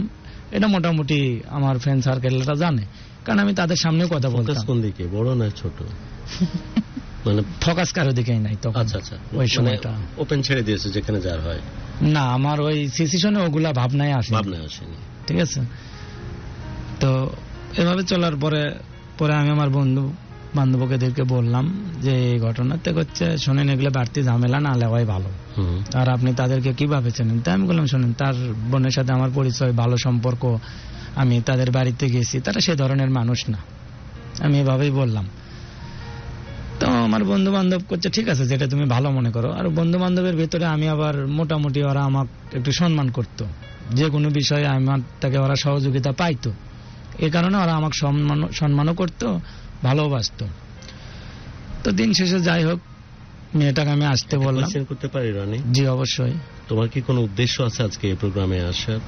এটা মোটামুটি আমার ফ্রেন্ড সার্কেলরা জানে, কারণ আমি তাদের সামনে কথা বলতাম। কোন দিকে, বড় না ছোট? মানে ফোকাস কারো দিকেই নাই তখন। আচ্ছা, ওই সময়টা ওপেন ছেড়ে দিয়েছে যেখানে যার হয়। না, আমার ওই সিচুয়েশনে ওগুলা ভাবনায় আসেনি। ঠিক আছে। তো এভাবে চলার পরে আমি আমার বন্ধু বান্ধবকে বললাম যে এই ঘটনাতে হচ্ছে শোনেন এগুলো বাড়তি ঝামেলা না লেওয়াই ভালো, আর আপনি তাদেরকে কিভাবে চেনেন? তাই আমি বললাম শোনেন তার বোনের সাথে আমার পরিচয়, ভালো সম্পর্ক, আমি তাদের বাড়িতে গেছি, তারা সে ধরনের মানুষ না, আমি এভাবেই বললাম। তো আমার বন্ধু বান্ধব করছে ঠিক আছে যেটা তুমি ভালো মনে করো। আর বন্ধু বান্ধবের ভেতরে আমি আবার মোটামুটি ওরা আমাকে একটু সম্মান করতো, যে কোনো বিষয়ে আমার থেকে ওরা সহযোগিতা পাইতো, এই কারণে ওরা আমাকে সম্মানও করতো, ভালোবাসতো। তো দিন শেষে যাই হোক মেয়েটাকে আমি আসতে বললাম। করতে পারি রানী? জি অবশ্যই। তোমার কি কোনো উদ্দেশ্য আছে আজকে এই প্রোগ্রামে আসার?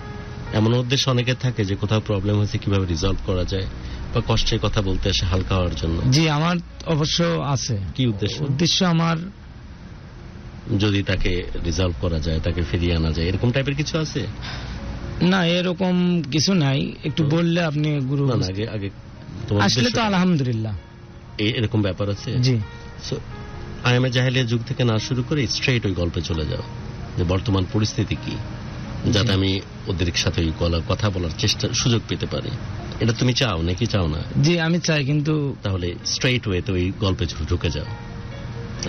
এমন উদ্দেশ্য অনেকের থাকে যে কোথাও প্রবলেম হয়েছে কিভাবে রিজলভ করা যায়, বা কষ্টের কথা বলতে আসে হালকা হওয়ার জন্য। জি আমার অবশ্য আছে। কি উদ্দেশ্য? উদ্দেশ্য আমার যদি তাকে রিজলভ করা যায়, তাকে ফিরিয়ে আনা যায়, এরকম টাইপের কিছু আছে? না এরকম কিছু নাই, একটু বললে আপনি গুরু। আগে আসলে তো আলহামদুলিল্লাহ এরকম ব্যাপার আছে। জি। আইএমএ জাহেলিয়া যুগ থেকে না শুরু করে স্ট্রেট ওই গল্পে চলে যাও যে বর্তমান পরিস্থিতি কি, যাতে আমি ওদের সাথে ওই কথা বলার সুযোগ পেতে পারি। এটা তুমি চাও নাকি চাও না? জি আমি চাই, কিন্তু তাহলে স্ট্রেট ওয়েতে ওই গল্পে ঢুকে যাও।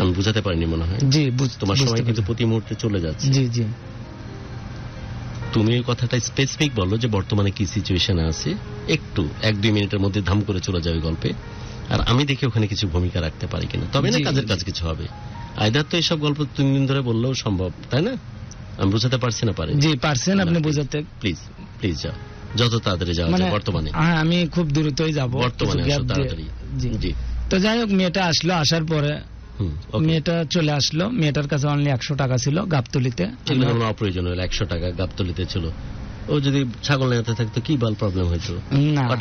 আমি বুঝাতে পারিনি মনে হয়। জি তোমার সময় কিন্তু প্রতি মুহূর্তে চলে যাচ্ছে। জি জি। তুমি ওই কথাটা স্পেসিফিক বলো যে বর্তমানে কি সিচুয়েশনে আছে, একটু 1-2 মিনিটের মধ্যে ধাম করে চলে যাবে গল্পে, আর আমি দেখি ওখানে কিছু ভূমিকা রাখতে পারি কিনা, তবে না কাজের কাজ কিছু হবে। আইদার তো এইসব গল্প 3 দিন ধরে বললেও সম্ভব, তাই না? আমি বুঝাতে পারছি না? পারি? জি পারছেন আপনি বুঝাতে। প্লিজ যাও, যত তাড়াতাড়ি যাও। বর্তমানে আমি খুব দ্রুতই যাবো, বর্তমানে তাড়াতাড়ি। জি। তো যাই হোক মেয়েটা আসলো, আসার পরে মেয়েটা চলে আসলো, মেয়েটার কাছে অনলি 100 টাকা ছিল গাবতলিতে। অপ্রয়োজন হলো 100 টাকা গাবতলিতে ছিল। ও যদি ছাগল নেওয়াতে থাকতো কি বাল প্রবলেম হইতো?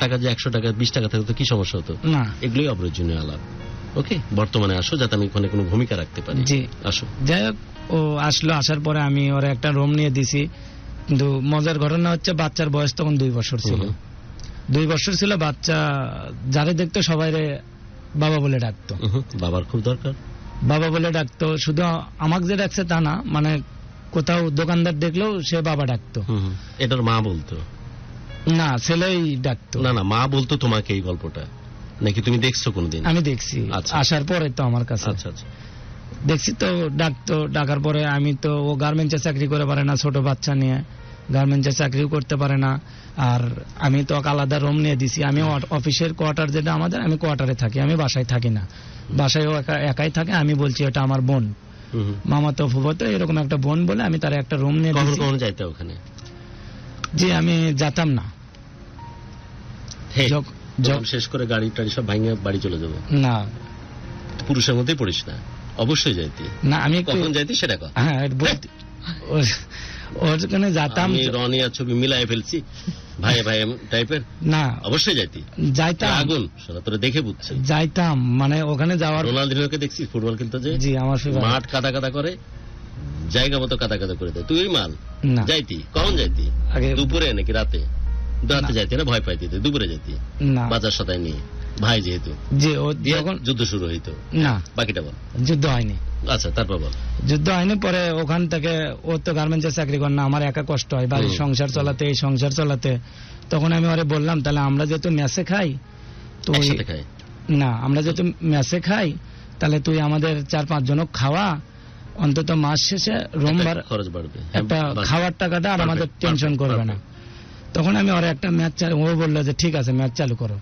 টাকা যে 100 টাকা 20 টাকা থাকতো কি সমস্যা হতো? না, এগুলোই অপ্রয়োজনীয় আলাপ। ওকে, বর্তমানে আসো যাতে আমি ওখানে কোনো ভূমিকা রাখতে পারি। জি আসো। যাই হোক ও আসলো, আসার পরে আমি ওরা একটা রুম নিয়ে দিছি, কিন্তু মজার ঘটনা হচ্ছে বাচ্চার বয়স তখন 2 বছর ছিল। 2 বছর ছিল, বাচ্চা যারে দেখতো সবাই বাবা বলে ডাকতো। বাবার খুব দরকার, বাবা বলে ডাকতো। শুধু আমাকে যে ডাকছে তা না, মানে কোথাও দোকানদার দেখলেও সে বাবা ডাকতো। এটার মা বলতো না, ছেলেই ডাকতো। না না, মা বলতো তোমাকে এই গল্পটা, নাকি তুমি দেখছো কোনদিন? আমি দেখছি, আচ্ছা। আসার পরে তো আমার কাছে আচ্ছা আচ্ছা, দেখছি তো ডাকতো। ডাকার পরে আমি তো, ও গার্মেন্টসে চাকরি করে পারে না, ছোট বাচ্চা নিয়ে গার্মেন্টসে চাকরিও করতে পারে না। আর আমি তো আলাদা রুম নিয়ে দিছি। আমি অফিসের কোয়ার্টার যেটা আমাদের, আমি কোয়ার্টারে থাকি, আমি বাসায় থাকি না। বাসায় ও একাই থাকে। আমি বলছি এটা আমার বোন, মামা তো ফুফাতো এরকম একটা বোন বলে আমি তার একটা রুম নিয়ে দিছি। কখন যাইতে ওখানে? জি, আমি যেতাম না। যখন শেষ করে গাড়ি টাড়ি সব ভাঙে বাড়ি চলে যাবো না, পুরুষের মধ্যেই পড়িস না, অবশ্যই যাইতি না। আমি কখন যাইতি সেটা কথা। হ্যাঁ, ওখানে যেতাম। আমি রনি আর ছবি মিলাই ফেলছি, ভাই ভাই টাইপের। না, অবশ্যই যাইতাম। আগুন সারা তোরা দেখে বুঝছে যাইতাম, মানে ওখানে যাওয়ার। রোনালদিনোকে দেখছিস ফুটবল খেলতে, যে জি আমার মাঠ কাদা কাদা করে, জায়গা মতো কাদা কাদা করে দেয়। তুই মাল না যাইতি? কখন যাইতি? দুপুরে নাকি রাতে? রাতে যাইতি না, ভয় পাইতি? দুপুরে যাইতি না, বাজার সদাই নিয়ে ভাই যেহেতু। যে ও যখন যুদ্ধ শুরু হইতো না, বাকিটা বল। যুদ্ধ হয়নি। আচ্ছা, তারপর বল। যুদ্ধ হয়নি। পরে ওখান থেকে ও তো গার্মেন্টসে চাকরি করে না, আমার একা কষ্ট হয় বাড়ির সংসার চালাতে, এই সংসার চালাতে। তখন আমি ওরে বললাম, তাহলে আমরা যেহেতু মেসে খাই, তুই না, আমরা যেহেতু মেসে খাই, তাহলে তুই আমাদের 4-5 জনক খাওয়া, অন্তত মাস শেষে রোমবার খরচ বাড়বে, একটা খাওয়ার টাকাটা, আর আমাদের টেনশন করবে না। তখন আমি ওর একটা ম্যাচ চালু, ও বললো যে ঠিক আছে ম্যাচ চালু করো।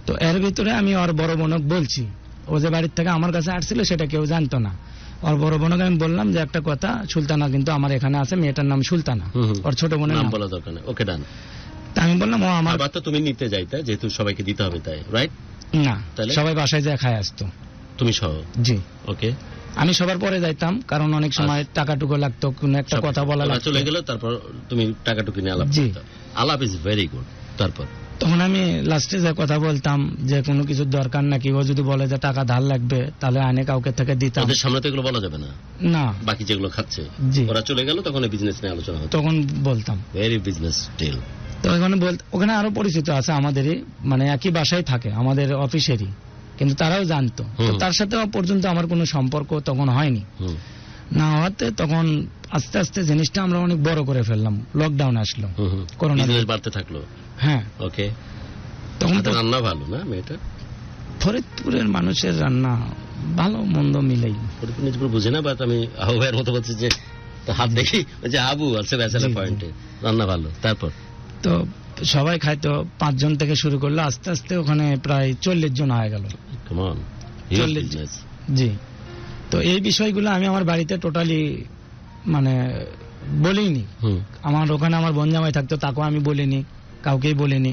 তো এর ভিতরে আমি ওর বড় বোনক বলছি, ও যে বাড়ির থেকে আমার কাছে আসছিল সেটা কেউ জানতো না। ওর বড় বোনকে আমি বললাম যে একটা কথা, সুলতানা কিন্তু আমার এখানে আছে, মেয়েটার নাম সুলতানা, ওর ছোট বোনের নাম বলা দরকার নেই। ওকে ডান। আমি বললাম ও আমার বাবা, তো তুমি নিতে যাইতা, যেহেতু সবাইকে দিতে হবে তাই, রাইট? না, সবাই বাসায় যায় খায় আসতো, তুমি সহ। জি, ওকে। আমি সবার পরে যাইতাম, কারণ অনেক সময় টাকাটুকু লাগতো, কোন একটা কথা বলা লাগতো। চলে গেল, তারপর তুমি টাকাটুকু নিয়ে আলাপ। জি, আলাপ ইজ ভেরি গুড। তারপর তখন আমি লাস্টে যে কথা বলতাম যে কোনো কিছু দরকার নাকি, ও যদি বলে যে টাকা ধার লাগবে তাহলে আনে কাউকে থেকে দিতাম। ওদের সামনে তো এগুলো বলা যাবে না, না, বাকি যেগুলো খাচ্ছে ওরা চলে গেল, তখন বিজনেস নিয়ে আলোচনা হতো, তখন বলতাম ভেরি বিজনেস ডিল। তো ওখানে আরো পরিচিত আছে আমাদেরই, মানে একই বাসায় থাকে আমাদের অফিসেরই, কিন্তু তারাও জানতো। তার সাথে পর্যন্ত আমার কোনো সম্পর্ক তখন হয়নি। না হওয়াতে তখন আস্তে আস্তে জিনিসটা আমরা অনেক বড় করে ফেললাম। লকডাউন আসলো, করোনা বাড়তে থাকলো। হ্যাঁ, ওকে। তখন তো রান্না ভালো না মেয়েটা? ফরিদপুরের মানুষের রান্না ভালো মন্দ মিলেই। ফরিদপুর নিজপুর বুঝে না, বাট আমি আবু ভাইয়ের মতো বলছি যে হাত দেখি যে আবু আছে ব্যাচেলার পয়েন্টে, রান্না ভালো। তারপর তো সবাই খাইতো, 5 জন থেকে শুরু করলো, আস্তে আস্তে ওখানে প্রায় 40 জন হয়ে গেল। 40। জি। তো এই বিষয়গুলো আমি আমার বাড়িতে টোটালি মানে বলিনি। আমার ওখানে আমার বোন জামাই থাকতো, তাকেও আমি বলিনি, কাউকেই বলিনি,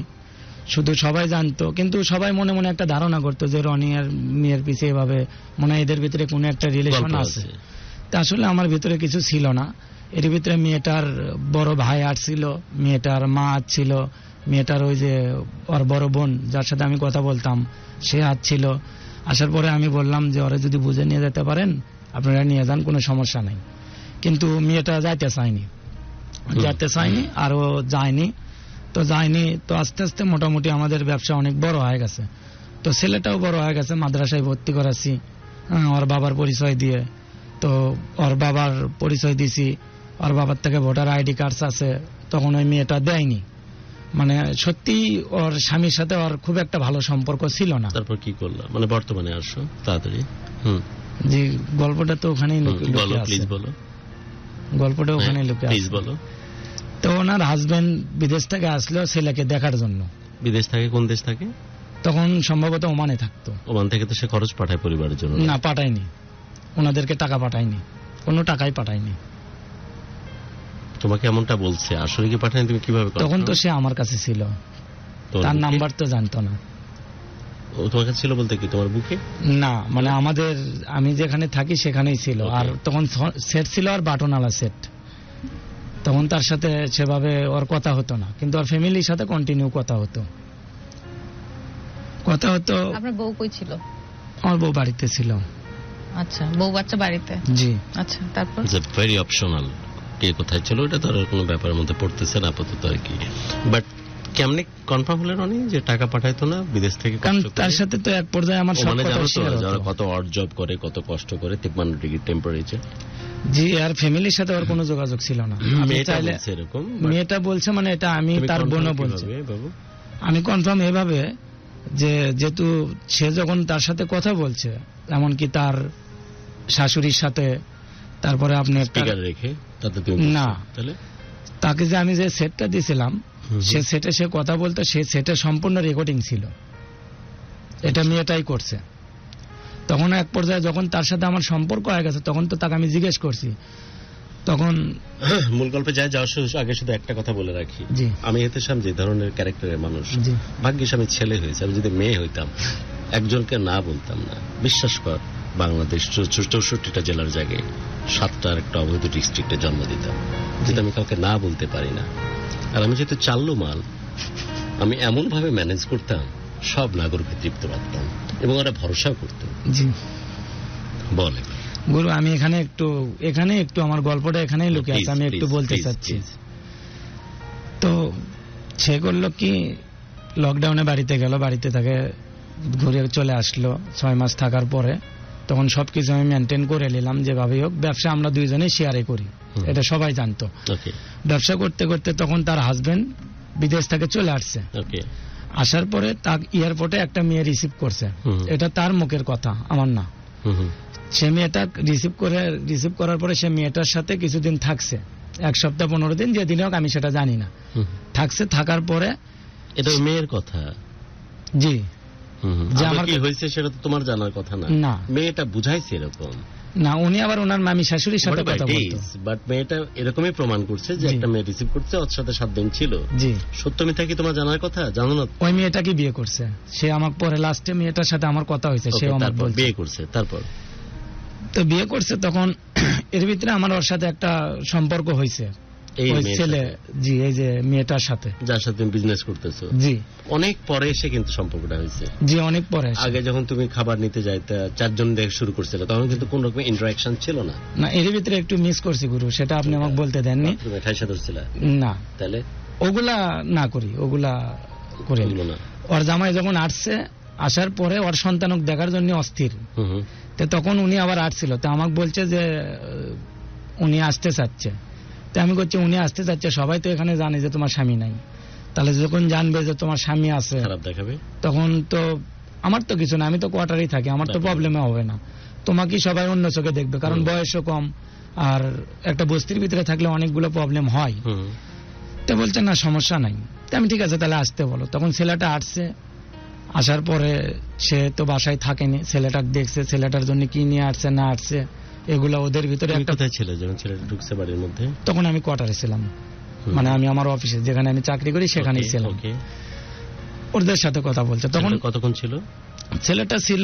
শুধু সবাই জানতো। কিন্তু সবাই মনে মনে একটা ধারণা করতো যে রনি আর মেয়ের পিছে এভাবে মনে হয় এদের ভিতরে কোনো একটা রিলেশন আছে। তা আসলে আমার ভিতরে কিছু ছিল না। এর ভিতরে মেয়েটার বড় ভাই আসছিল, মেয়েটার মা আসছিল, মেয়েটার ওই যে ওর বড় বোন যার সাথে আমি কথা বলতাম সে আসছিল। আসার পরে আমি বললাম যে ওরা যদি বুঝে নিয়ে যেতে পারেন আপনারা নিয়ে যান, কোনো সমস্যা নাই। কিন্তু মেয়েটা যাইতে চায়নি, আর ও যায়নি। তো আস্তে আস্তে মোটামুটি আমাদের ব্যবসা অনেক বড় হয়ে গেছে। তো ছেলেটাও বড় হয়ে গেছে, মাদ্রাসায় ভর্তি করাচ্ছি ওর বাবার পরিচয় দিয়ে। তো ওর বাবার পরিচয় দিছি, ওর বাবার থেকে ভোটার আইডি কার্ড আছে। তখন ওই মেয়েটা দেয়নি, মানে সত্যি ওর স্বামীর সাথে ওর খুব একটা ভালো সম্পর্ক ছিল না। তারপর কি করলাম, মানে বর্তমানে আসো তাড়াতাড়ি। জি, গল্পটা তো ওখানেই গল্পটা ওখানে লুকে বলো। তো ওনার হাজবেন্ড বিদেশ থেকে আসলো ছেলেকে দেখার জন্য। বিদেশ থেকে? কোন দেশ থাকে? তখন সম্ভবত ওমানে থাকতো। ওমান থেকে তো সে খরচ পাঠায় পরিবারের জন্য? না, পাঠায়নি, ওনাদেরকে টাকা পাঠায়নি, কোনো টাকাই পাঠায়নি। তোমাকে এমনটা বলছে, আসলে কি পাঠায়নি? তুমি কিভাবে? তখন তো সে আমার কাছে ছিল, তার নাম্বার তো জানতো না। ও তোমার কাছে ছিল বলতে কি তোমার বুকে? না, মানে আমাদের আমি যেখানে থাকি সেখানেই ছিল। আর তখন সেট ছিল আর বাটনওয়ালা সেট। তখন তার সাথে সেভাবে ওর কথা হতো না, কিন্তু ওর ফ্যামিলির সাথে কন্টিনিউ কথা হতো। আপনার বউ কই ছিল? আমার বউ বাড়িতে ছিল। আচ্ছা, বউ বাচ্চা বাড়িতে? জি। আচ্ছা, তারপর? It's very optional. কে কোথায় ছিল ওটা তো আর কোনো ব্যাপারের মধ্যে পড়তেছে না আপাতত আর কি। বাট কেমনে কনফার্ম হলেন উনি যে টাকা পাঠাইতো না বিদেশ থেকে? কারণ তার সাথে তো এক পর্যায়ে আমার সব মানে কথা জানো তো শেয়ার যারা হতো। কত অড জব করে, কত কষ্ট করে, 53 ডিগ্রি টেম্পারেচার। জি, আর ফ্যামিলির সাথে ওর কোনো যোগাযোগ ছিল না। আপনি মেয়েটা চাইলে বলছে এরকম, মেয়েটা বলছে, মানে এটা আমি তুমি তার confirm বোনও কিভাবে, বলছে। বাবু? আমি কনফার্ম এভাবে যে যেহেতু সে যখন তার সাথে কথা বলছে, এমনকি তার শাশুড়ির সাথে, তারপরে আপনি স্পিকার রেখে তাতে তুমি না, বলছো, তাহলে তাকে যে আমি যে সেটটা দিয়েছিলাম হুম। সে সেটে সে কথা বলতো, সে সেটে সম্পূর্ণ রেকর্ডিং ছিল। এটা মেয়েটাই করছে। তখন এক পর্যায়ে যখন তার সাথে আমার সম্পর্ক হয়ে গেছে, তখন তো তাকে আমি জিজ্ঞেস করছি, তখন মূল গল্পে যাওয়ার আগে শুধু একটা কথা বলে রাখি, জি আমি এতেশাম যে ধরনের ক্যারেক্টারের মানুষ, জি ভাগ্যিস আমি ছেলে হয়েছে। আমি যদি মেয়ে হইতাম একজনকে না বলতাম না। বিশ্বাস কর, বাংলাদেশ 64টা জেলার জায়গায় 7টার একটা অবৈধ ডিস্ট্রিক্টে জন্ম দিতাম, কিন্তু আমি কাউকে না বলতে পারি না। আর আমি যেহেতু চাল্লু মাল, আমি এমন ভাবে ম্যানেজ করতাম সব নাগরিককে তৃপ্ত রাখতাম এবং ওরা ভরসাও করতো। জি বলে গুরু, আমি এখানে একটু আমার গল্পটা এখানেই লুকিয়ে আছে, আমি একটু বলতে চাচ্ছি। তো সে করলো কি, লকডাউনে বাড়িতে গেল, বাড়িতে তাকে ঘুরে চলে আসলো 6 মাস থাকার পরে। তখন সবকিছু আমি মেনটেন করে নিলাম, যেভাবেই হোক ব্যবসা আমরা দুইজনেই শেয়ারে করি, এটা সবাই জানতো। ওকে ব্যবসা করতে করতে তখন তার হাজবেন্ড বিদেশ থেকে চলে আসছে। ওকে আসার পরে তার এয়ারপোর্টে একটা মেয়ে রিসিভ করছে। এটা তার মুখের কথা, আমার না। সে মেয়েটা রিসিভ করার পরে সে মেয়েটার সাথে কিছুদিন থাকছে, 1 সপ্তাহ 15 দিন, যেদিন হোক আমি সেটা জানি না। থাকছে, থাকার পরে এটা মেয়ের কথা। জি, যে আমার আমার কি হয়েছে সেটা তো তোমার জানার কথা না। না, মেয়েটা বুঝাইছে এরকম না, উনি আবার ওনার মামি শাশুড়ির সাথে কথা বলতো। বাট মেয়েটা এরকমই প্রমাণ করছে যে জি। একটা মেয়ে রিসিভ করছে, ওর সাথে 7 দিন ছিল। জি, সত্য মিথ্যা কি তোমার জানার কথা? জানো না? ওই মেয়েটাকে বিয়ে করছে সে। আমাকে পরে লাস্টে মেয়েটার সাথে আমার কথা হয়েছে, সে Okay, আমার তারপর বলছে বিয়ে করছে, তারপর তো বিয়ে করছে। তখন এর ভিতরে আমার ওর সাথে একটা সম্পর্ক হয়েছে, এই ওই মেয়ের ছেলে, সাথে, জি, এই যে মেয়েটার সাথে, যার সাথে তুমি বিজনেস করতেছো। জি অনেক পরে এসে কিন্তু সম্পর্কটা হয়েছে। জি, অনেক পরে এসে। আগে যখন তুমি খাবার নিতে যাইতে 4 জন দেখে শুরু করছিলে, তখন কিন্তু কোন রকম ইন্টারাকশন ছিল না। না, এর ভিতরে একটু মিস করছি গুরু, সেটা আপনি আমাকে বলতে দেননি। তুমি ঠাইসা ধরছিল না, তাহলে ওগুলা না করি, ওগুলা করে বলবো না। ওর জামাই যখন আসছে, আসার পরে ওর সন্তানক দেখার জন্য অস্থির। হুম তো তখন উনি আবার আসছিল, তো আমাকে বলছে যে উনি আসতে চাচ্ছে। তো আমি বলছি উনি আসতে চাচ্ছে, সবাই তো এখানে জানে যে তোমার স্বামী নাই, তাহলে যখন জানবে যে তোমার স্বামী আছে, খারাপ দেখাবে। তখন তো আমার তো কিছু না, আমি তো কোয়ার্টারেই থাকি, আমার তো প্রবলেমে হবে না। তোমাকে সবাই অন্য চোখে দেখবে, কারণ বয়সও কম, আর একটা বস্তির ভিতরে থাকলে অনেকগুলো প্রবলেম হয়। তো বলছে না, সমস্যা নাই। তো আমি ঠিক আছে, তাহলে আসতে বলো। তখন ছেলেটা আসছে, আসার পরে সে তো বাসায় থাকেনি, ছেলেটা দেখছে, ছেলেটার জন্য কি নিয়ে আসছে না আসছে এগুলা ওদের ভিতরে একটা। কোথায় ছিল যখন ছেলেটা ঢুকছে বাড়ির মধ্যে? তখন আমি কোয়ার্টারে ছিলাম, মানে আমি আমার অফিসে যেখানে আমি চাকরি করি সেখানেই ছিলাম। ওদের সাথে কথা বলছে। তখন কতক্ষণ ছিল? ছেলেটা ছিল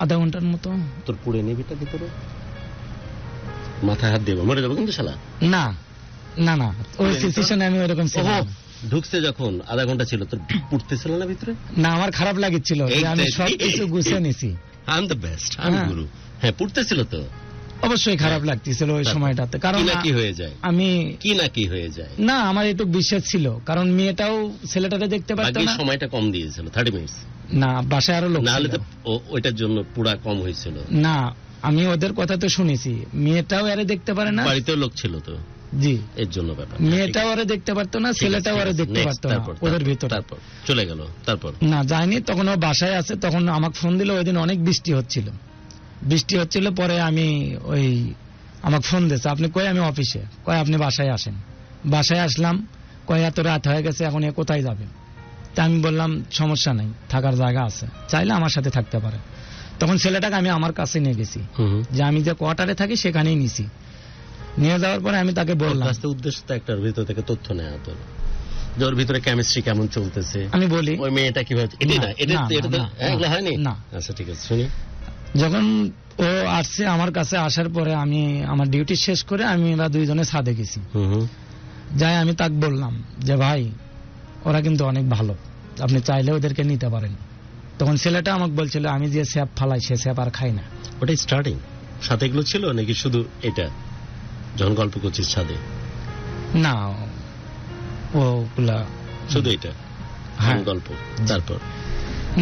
আধা ঘন্টার মতো। তোর পুড়ে নিবিটা ভিতরে মাথায় হাত দেবো, মরে যাবো কিন্তু শালা। না না না, ওই সিচুয়েশনে আমি ওইরকম ছিলাম না। ঢুকছে যখন আধা ঘন্টা ছিল, তোর পুড়তেছিল না ভিতরে? না, আমার খারাপ লাগছিল যে আমি সব কিছু গুছিয়ে নিছি। আই এম দ্য বেস্ট, আমি গুরু। হ্যাঁ, পুড়তেছিল তো, অবশ্যই খারাপ লাগতেছিল ওই সময়টাতে, কারণ কি হয়ে যায়, আমি কি না কি হয়ে যায়। না, আমার একটু বিশ্বাস ছিল, কারণ মেয়েটাও ছেলেটাকে দেখতে পারতো আগে না। সময়টা কম দিয়েছিল, 30 মিনিটস। না, বাসায় আরো লোক নাহলে ছিল। তো ওইটার জন্য পুরা কম হয়েছিল। না, আমি ওদের কথা তো শুনেছি, মেয়েটাও আরে দেখতে পারে না। বাড়িতেও লোক ছিল তো, জি, এর জন্য ব্যাপার। মেয়েটাও আরে দেখতে পারতো না, ছেলেটাও আরে দেখতে পারতো না ওদের ভিতরে। তারপর চলে গেল, তারপর না যায়নি। তখন ও বাসায় আছে, তখন আমাকে ফোন দিল। ওই দিন অনেক বৃষ্টি হচ্ছিল। পরে আমি ওই আমাকে ফোন দিয়েছে, আপনি কই? আমি অফিসে। কয় আপনি বাসায় আসেন। বাসায় আসলাম, কয় এত রাত হয়ে গেছে, এখন এ কোথায় যাবে? তা আমি বললাম সমস্যা নাই, থাকার জায়গা আছে, চাইলে আমার সাথে থাকতে পারে। তখন ছেলেটাকে আমি আমার কাছে নিয়ে গেছি, যে আমি যে কোয়ার্টারে থাকি সেখানেই নিছি। নিয়ে যাওয়ার পরে আমি তাকে বললাম, উদ্দেশ্য তো একটার ভিতর থেকে তথ্য নেওয়া, তো ওর ভিতরে কেমিস্ট্রি কেমন চলতেছে আমি বলি ওই মেয়েটা কিভাবে, এটা তো এগুলো হয়নি না। আচ্ছা ঠিক আছে, শুনি। যখন ও আসছে আমার কাছে, আসার পরে আমি আমার ডিউটি শেষ করে আমরা দুইজনে ছাদে গেছি। যাই আমি তাকে বললাম যে ভাই, ওরা কিন্তু অনেক ভালো, আপনি চাইলে ওদেরকে নিতে পারেন। তখন ছেলেটা আমাকে বলছিল আমি যে স্যাপ ফালাই সে স্যাপ আর খাই না। ওটাই স্টার্টিং, সাথে এগুলো ছিল নাকি শুধু এটা যখন গল্প করছিস ছাদে? না, ওগুলা শুধু এটা হ্যাঁ গল্প। তারপর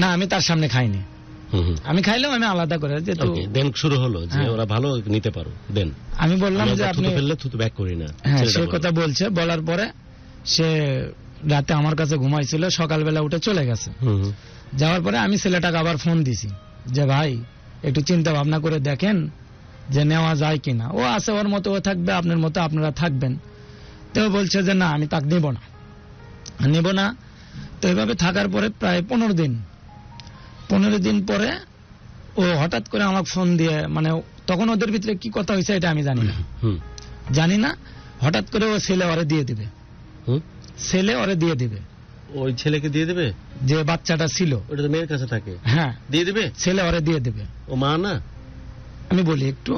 না, আমি তার সামনে খাইনি। আমি খাইলেও আমি আলাদা করে যেহেতু দেন শুরু হলো যে ওরা ভালো নিতে পারো দেন। আমি বললাম যে আপনি ফেললে থুতু ব্যাক করি না। হ্যাঁ, সে কথা বলছে। বলার পরে সে রাতে আমার কাছে ঘুমাইছিল, সকালবেলা উঠে চলে গেছে। যাওয়ার পরে আমি ছেলেটাকে আবার ফোন দিছি যে ভাই একটু চিন্তা ভাবনা করে দেখেন যে নেওয়া যায় কিনা। ও আছে ওর মতো ও থাকবে, আপনার মতো আপনারা থাকবেন। তো বলছে যে না, আমি তাকে নিব না। তো এভাবে থাকার পরে প্রায় 15 দিন পরে ও হঠাৎ করে আমাকে ফোন দিয়ে, মানে তখন ওদের ভিতরে কি কথা হয়েছে এটা আমি জানি না। হঠাৎ করে ও ছেলে ওরে দিয়ে দিবে। ওই ছেলেকে দিয়ে দেবে যে বাচ্চাটা ছিল, ওটা তো মেয়ের কাছে থাকে। হ্যাঁ, দিয়ে দেবে, ছেলে ওরে দিয়ে দেবে। ও মা না? আমি বলি একটু,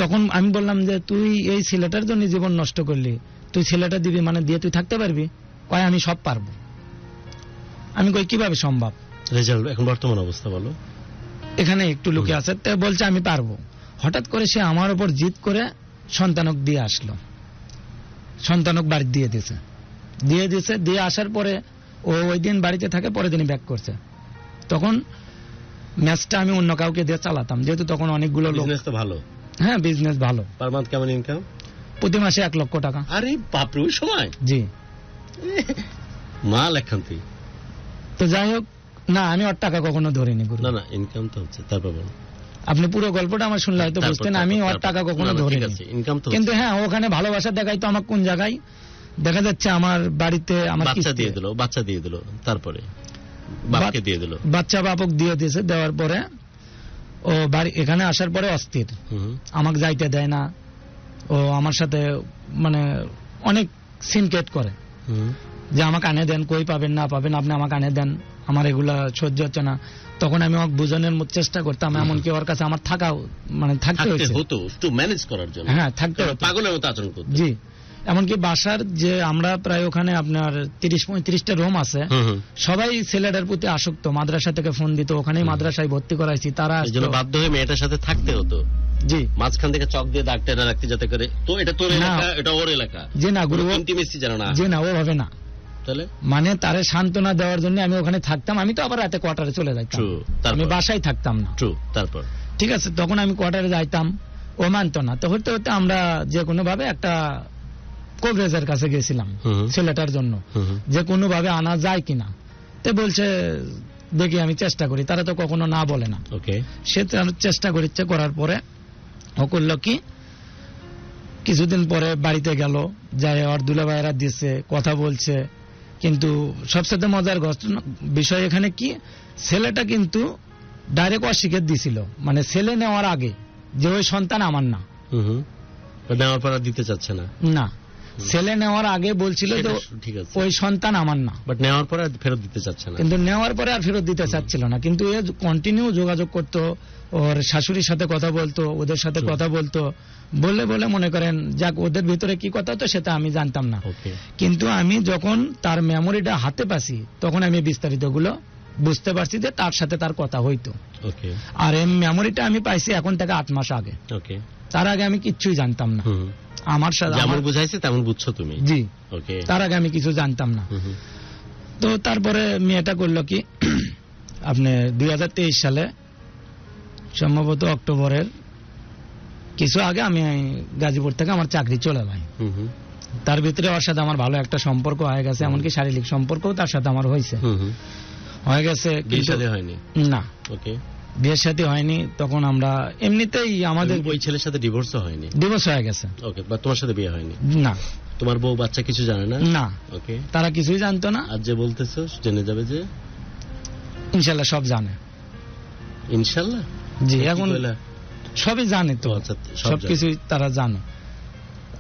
তখন আমি বললাম যে তুই এই ছেলেটার জন্য জীবন নষ্ট করলি, তুই ছেলেটা দিবি মানে দিয়ে তুই থাকতে পারবি? কয় আমি সব পারবো। আমি কই কিভাবে সম্ভব? রেজাল্ট এখন বর্তমান অবস্থা বলো। এখানে একটু লুকে আছে। তো বলছে আমি পারবো। হঠাৎ করে সে আমার উপর জিদ করে সন্তানক দিয়ে আসলো, সন্তানক বাড়ি দিয়ে আসার পরে ও ওই দিন বাড়িতে থাকে, পরের দিনই ব্যাক করছে। তখন ম্যাচটা আমি অন্য কাউকে দিয়ে চালাতাম, যেহেতু তখন অনেকগুলো লোক। বিজনেস তো ভালো? হ্যাঁ, বিজনেস ভালো। পার মান্থ কেমন ইনকাম? প্রতি মাসে 1 লক্ষ টাকা। আরে বাপরে, ওই সময়? জি। মাল এখান্তি। তো যাই হোক, না আমি ওর টাকা কখনো ধরিনি। না ইনকাম তো হচ্ছে। তারপর আপনি পুরো গল্পটা আমার শুনলে হয়তো বুঝতেন। আমি ওর টাকা কখনো ধরিনি, কিন্তু হ্যাঁ ওখানে ভালোবাসা দেখাই তো আমার কোন জায়গায় দেখা যাচ্ছে আমার বাড়িতে আমার বাচ্চা দিয়ে দিল তারপরে বাপকে দিয়ে দিল। বাচ্চা বাপক দিয়ে দিয়েছে। দেওয়ার পরে ও বাড়ি এখানে আসার পরে অস্থির, আমাকে যাইতে দেয় না। ও আমার সাথে মানে অনেক সিনকেট করে যে আমাকে আনে দেন, কই পাবেন না পাবেন, আপনি আমাকে আনে দেন, আমার এগুলা সহ্য হচ্ছে না। তখন আমি ওকে বোঝানোর চেষ্টা করতাম, এমনকি ওর কাছে আমার থাকতে হতো একটু ম্যানেজ করার জন্য। হ্যাঁ, থাকতে হতো, পাগলের মতো আচরণ করতো। জি। এমনকি বাসার যে আমরা প্রায় ওখানে আপনার 30-35টা রুম আছে, সবাই ছেলেটার প্রতি আসক্ত। মাদ্রাসা থেকে ফোন দিত, ওখানেই মাদ্রাসায় ভর্তি করাইছি। তারা বাধ্য হয়ে মেয়েটার সাথে থাকতে হতো। জি। মাঝখান থেকে চক দিয়ে দাগ টেনে রাখতে, যাতে করে তো এটা তোর এলাকা, এটা ওর এলাকা। জি না গুরু, ইন্টিমেসি জানো না। জি না, ও ভাবে না। তাহলে মানে তারে সান্ত্বনা দেওয়ার জন্য আমি ওখানে থাকতাম। আমি তো আবার রাতে কোয়ার্টারে চলে যাইতাম, আমি বাসায় থাকতাম না। তারপর ঠিক আছে, তখন আমি কোয়ার্টারে যাইতাম, ও মানতো না। তো হতে হতে আমরা যে কোনো ভাবে একটা কভারেজের কাছে গেছিলাম ছেলেটার জন্য, যে কোনো ভাবে আনা যায় কিনা। তো বলছে দেখি আমি চেষ্টা করি। তারা তো কখনো না বলে না। সে চেষ্টা করার পরে ও করলো কি, কিছুদিন পরে বাড়িতে গেল, যাই ওর দুলাভাইয়েরা দিচ্ছে, কথা বলছে। কিন্তু সবচেয়ে মজার বিষয় এখানে কি, ছেলেটা কিন্তু ডাইরেক্ট অস্বীকার দিছিল, মানে ছেলে নেওয়ার আগে, যে ওই সন্তান আমার না। নেওয়ার পর দিতে চাচ্ছে না। না, ছেলে নেওয়ার আগে বলছিল যে ওই সন্তান আমার না, বাট নেওয়ার পরে ফেরত দিতে চাচ্ছে না। কিন্তু নেওয়ার পরে আর ফেরত দিতে চাচ্ছিল না। কিন্তু এ কন্টিনিউ যোগাযোগ করতো, ওর শাশুড়ির সাথে কথা বলতো, ওদের সাথে কথা বলতো, বলে মনে করেন যাক, ওদের ভিতরে কি কথা হতো সেটা আমি জানতাম না। কিন্তু আমি যখন তার মেমোরিটা হাতে পাচ্ছি, তখন আমি বিস্তারিত গুলো বুঝতে পারছি যে তার সাথে তার কথা হইতো। আর এই মেমোরিটা আমি পাইছি এখন থেকে 8 মাস আগে। তার আগে আমি কিচ্ছুই জানতাম না। আমার সাথে যেমন বুঝাইছে তেমন বুঝছো তুমি? জি। তার আগে আমি কিছু জানতাম না। তো তারপরে মেয়েটা করলো কি, আপনি 2023 সালে সম্ভবত অক্টোবরের কিছু আগে আমি গাজীপুর থেকে আমার চাকরি চলে যাই। তার ভিতরে ওর সাথে আমার ভালো একটা সম্পর্ক হয়ে গেছে, এমনকি শারীরিক সম্পর্কও তার সাথে আমার হয়ে গেছে। হয়নি না, বিয়ের সাথে হয়নি। তখন আমরা এমনিতেই আমাদের ওই ছেলের সাথে ডিভোর্স হয়নি? ডিভোর্স হয়ে গেছে। তোমার সাথে বিয়ে হয়নি? না। তোমার বউ বাচ্চা কিছু জানে না? না, তারা কিছুই জানতো না। আর যে বলতেছো জেনে যাবে যে? ইনশাল্লাহ সব জানে। ইনশাল্লাহ? জি, এখন সবই জানে তো, সবকিছুই তারা জানে,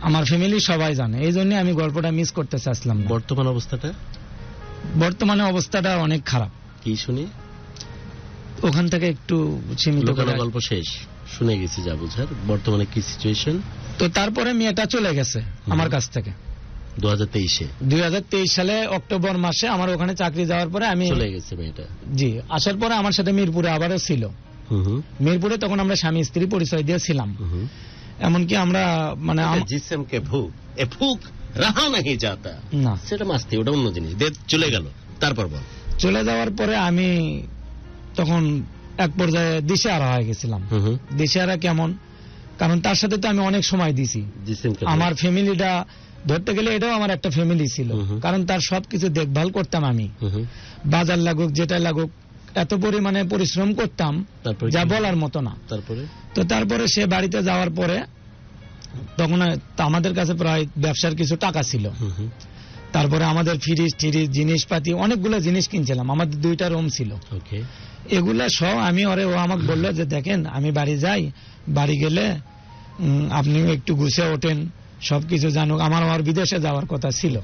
আমার ফ্যামিলি সবাই জানে। এই জন্য আমি গল্পটা মিস করতে চাচ্ছিলাম। বর্তমানে অবস্থাটা অনেক খারাপ। কি শুনি ওখান থেকে একটু সীমিত করে গল্প শেষ শুনে গেছি, যা বুঝার। বর্তমানে কি সিচুয়েশন? তো তারপরে মেয়েটা চলে গেছে আমার কাছ থেকে 2023 সালে অক্টোবর মাসে। আমার ওখানে চাকরি যাওয়ার পরে আমি চলে গেছে মেয়েটা। জি, আসার পরে আমার সাথে মিরপুরে আবারও ছিল। মিরপুরে তখন আমরা স্বামী স্ত্রী পরিচয় দিয়েছিলাম। এমনকি আমরা মানে জিসম কে ভুক এ ভুক রাহা নাহি যাতা না, সেটা মাস্তি, ওটা অন্য জিনিস। চলে গেল, তারপর বল। চলে যাওয়ার পরে আমি তখন এক পর্যায়ে দিশেহারা হয়ে গেছিলাম। দিশেহারা কেমন, কারণ তার সাথে তো আমি অনেক সময় দিছি। আমার ফ্যামিলিটা ধরতে গেলে এটাও আমার একটা ফ্যামিলি ছিল, কারণ তার সবকিছু দেখভাল করতাম আমি। বাজার লাগুক যেটা লাগুক এত পরিমাণে পরিশ্রম করতাম যা বলার মতো না। তারপরে সে বাড়িতে যাওয়ার পরে তখন আমাদের কাছে প্রায় ব্যবসার কিছু টাকা ছিল। তারপরে আমাদের ফ্রিজ টিরিজ জিনিসপাতি অনেকগুলো জিনিস কিনছিলাম, আমাদের 2টা রুম ছিল। এগুলা সব আমি ও আমাকে বললো যে দেখেন আমি বাড়ি যাই, বাড়ি গেলে আপনিও একটু গুছিয়ে ওঠেন, সবকিছু জানুক। আমার বিদেশে যাওয়ার কথা ছিল,